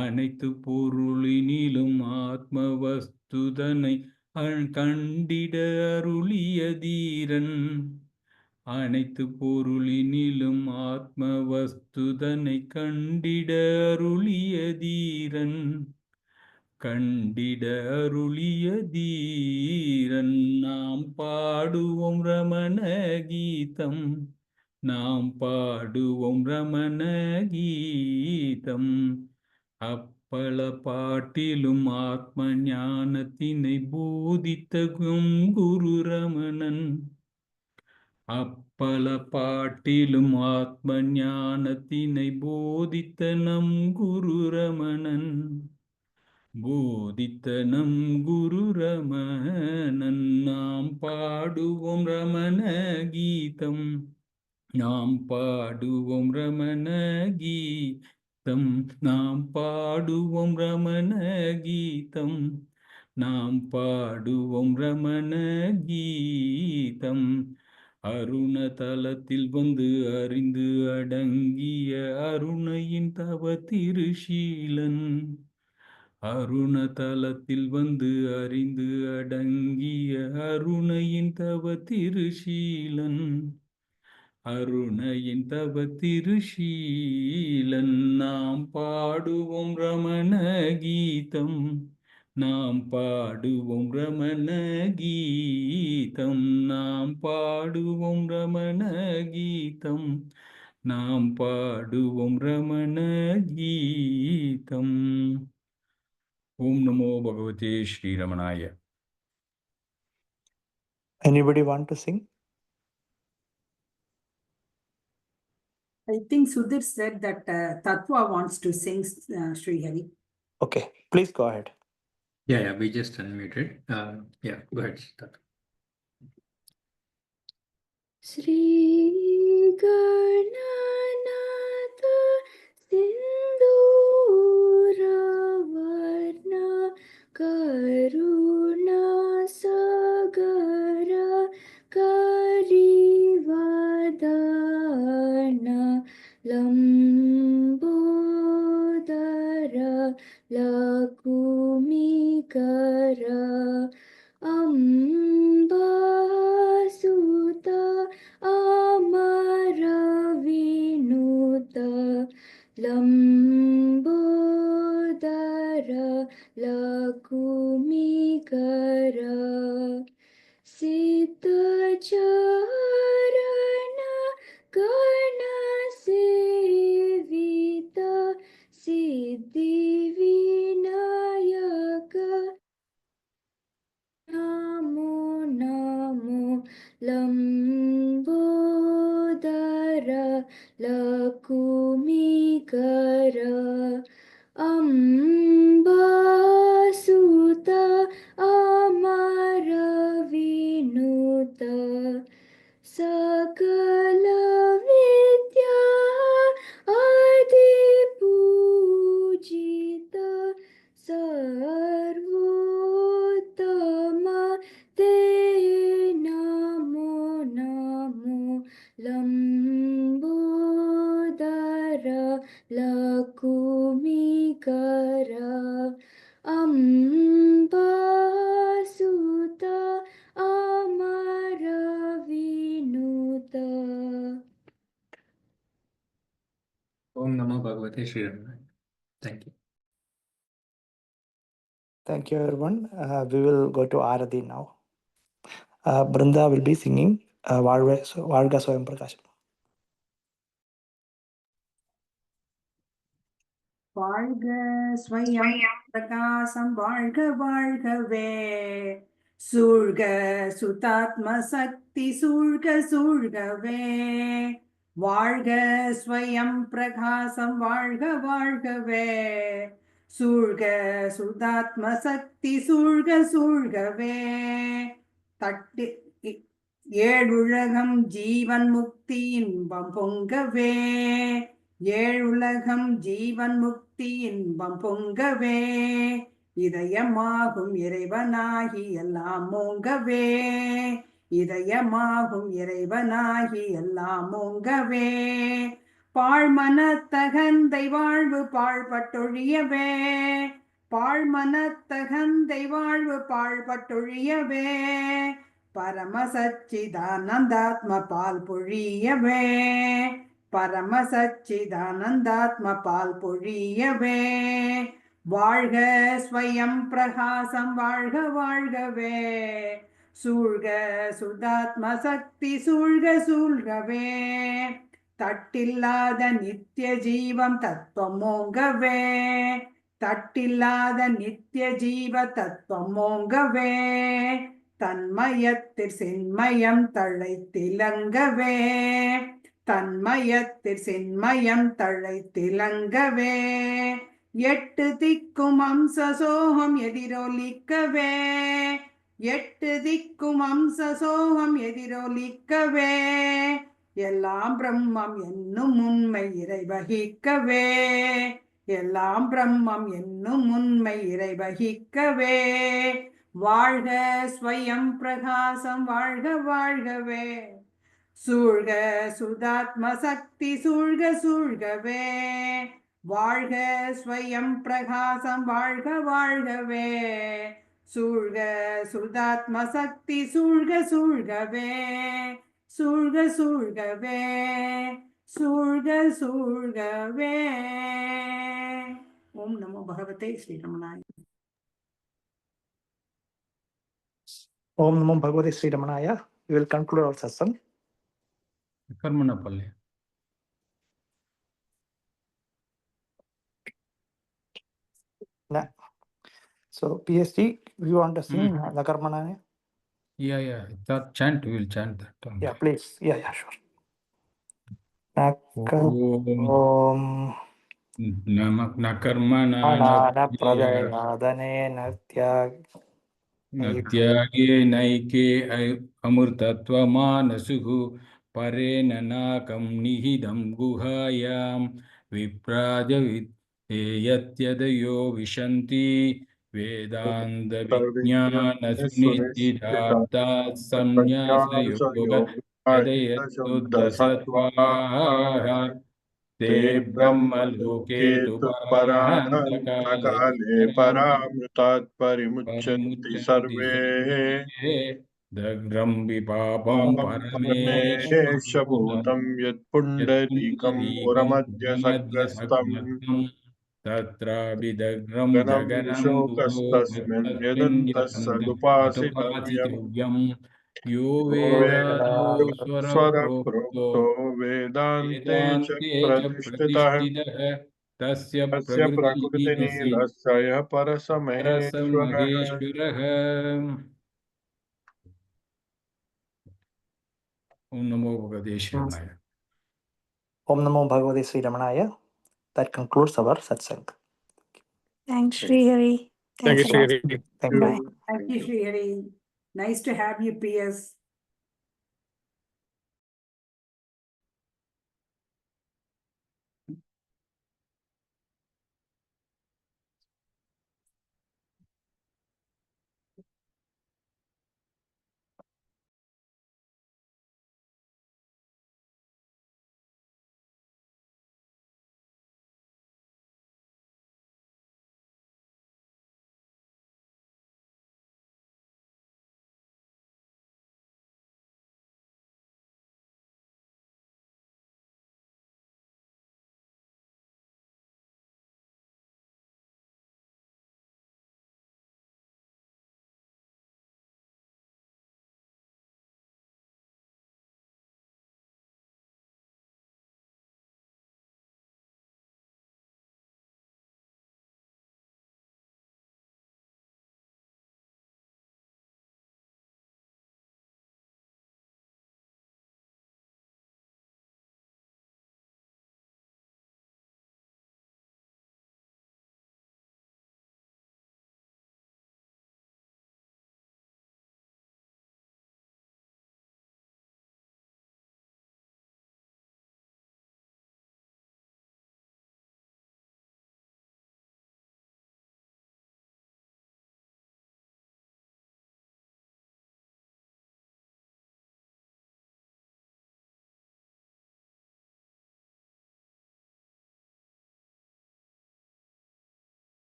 அனைத்து பொருளினிலும் ஆத்ம வஸ்துதனை கண்டிட அருளிய தீரன் அனைத்து பொருளினிலும் ஆத்ம வஸ்துதனை கண்டிட அருளிய தீரன் கண்டிட அருளிய தீரன் நாம் பாடுவோம் ரமண கீதம் நாம் பாடுவோம் ரமண கீதம் அப்பள பாட்டிலும் ஆத்ம ஞானத்தினை போதித்த குரு ரமணன் அப்பள பாட்டிலும் ஆத்ம ஞானத்தினை போதித்த நம் குரு ரமணன் போதித்த நம் குரு ரமணன் நாம் பாடுவோம் ரமண கீதம் நாம் பாடுவோம் ரமண கீதம் நாம் பாடுவோம் ரமண கீதம் நாம் பாடுவோம் ரமண கீதம் அருணதலத்தில் வந்து அறிந்து அடங்கிய அருணையின் தவ திருஷீலன் அருணதலத்தில் வந்து அறிந்து அடங்கிய அருணையின் தவ திருஷீலன் அருணையின் தவ திருஷீலன் நாம் பாடுவோம் ரமண கீதம் நாம் பாடுவோம் ரமண கீதம் நாம் பாடுவோம் ரமண கீதம் நாம் பாடுவோம் ரமண கீதம் ஓம் நமோ பகவதே Sri ரமணாய. Anybody want to sing? I think Sudhir said that Tattva wants to sing Sri Hari. Okay, please go ahead. Yeah, we just unmuted. Yeah, go ahead. Sri Gananatha Sindhura Varna Karuna Sagara Karivadana Lambodara Lakumikara Ambasuta Amaravinuta Lambodara Lakumikara Siddhacharana Gana Sevita Siddhi Vinayaka Namo Namo Lambodara Lakumikara Ambasuta Amaravinuta Sakala Vidya Adipujita Sarvottama Te Namo Namo Lambodara Lakumikara Ambasuta Amaravinuta. Om Namo Bhagavate Shri Ramanaya. Thank you. Thank you, everyone. We will go to Arati now. Brinda will be singing வாழ்க ஸ்வயம் பிரகாஷம். வாழ்க ஸ்வயம் பிரகாசம் வாழ்க வாழ்கவே, சூழ்க சுதாத்ம சக்தி சூழ்க சூழ்கவே, வாழ்க ஸ்வயம் பிரகாசம் வாழ்க வாழ்கவே, சூழ்க சுதாத்ம சக்தி சூழ்க சூழ்கவே, தட்டி ஏழுலகம் ஜீவன் முக்தி இன்பம் பொங்கவே, ஏழுலகம் ஜீவன் முக்தி இன்பம் பொங்கவே, இதயமாகும் இறைவனாகி எல்லாம் ஓங்கவே, இதயமாகும் இறைவனாகி எல்லாம் ஓங்கவே, பாழ்மனத்தகந்தை வாழ்வு பாழ்பட்டொழியவே, பாழ்மனத்தகந்தை வாழ்வு பாழ்பட்டொழியவே, பரம சச்சிதானந்தாத்ம பால் பொழியவே, பரம சச்சிதானந்தாத்ம பால் பொழியவே, வாழ்க ஸ்வயம் பிரகாசம் வாழ்க வாழ்கவே, சூழ்க சுதாத்ம சக்தி சூழ்க சூழ்கவே, தட்டில்லாத நித்திய ஜீவம் தத்துவம் ஓங்கவே, தட்டில்லாத நித்திய ஜீவ தத்துவம் ஓங்கவே, தன்மயத்தில் சென்மயம் தழைத்திலங்கவே, தன்மயத்தில் சென்மயம் தழைத்திலங்கவே, எட்டு திக்கும் அம்ச சோகம் எதிரொலிக்கவே, எட்டு திக்கும் அம்ச சோகம் எதிரொலிக்கவே, எல்லாம் பிரம்மம் என்னும் உண்மை இறைவகிக்கவே, எல்லாம் பிரம்மம் என்னும் உண்மை இறைவகிக்கவே, வாழ்க ஸ்வயம் பிரகாசம் வாழ்க வாழ்கவே, சூழ்க சுதாத்ம சக்தி சூழ்க சூழ்கவே, வாழ்க ஸ்வயம் பிரகாசம் வாழ்க வாழ்கவே, சூழ்க சுதாத்ம சக்தி சூழ்க சூழ்கவே, சூழ்க சூழ்கவே, சூழ்க சூழ்கவே. ஓம் நமோ பகவதே ஸ்ரீரமணாய. Om Namo Bhagavate Sri Ramanaya. We will conclude our session. Karmanapalle. So PST, you want to sing the Karmanaya? Yeah. That chant, we will chant that. Yeah, please. Yeah, sure. Om Nakarmana Pradayadane Natyage Naike Amurtatva Manasuhu Parena Nakam Nihidam Guhayam Viprajavit Yatyadayo Vishanti Vedanta Vijnana Sunitidabda Samnyasa Yoga Adaya Suddha Sattvaha Te Brahma Loke Tu Parahantakaale Paramritat Parimuchanti Sarve Dagram Vipapam Paramesha Bhutam Yat Pundarikam Uramadhya Sagrastam Tatra Vidagram Ganam Jaganam Shokastasmin Yadantas Sadupasitavyam Yo Veda Swara Swara Prokto Prokto Vedante Cha Pratishthitah Tasya Tasya Prakriti Nilasya Parasamaheshwarah. Om Namo Bhagavate Sri Ramanaya. Om Namo Bhagavate Sri Ramanaya. That concludes our satsang. Thanks, Sri Hari. Thank you, Thanks a lot. Sri. Thank you. Bye. Thank you, Sri Hari. Nice to have you, PS.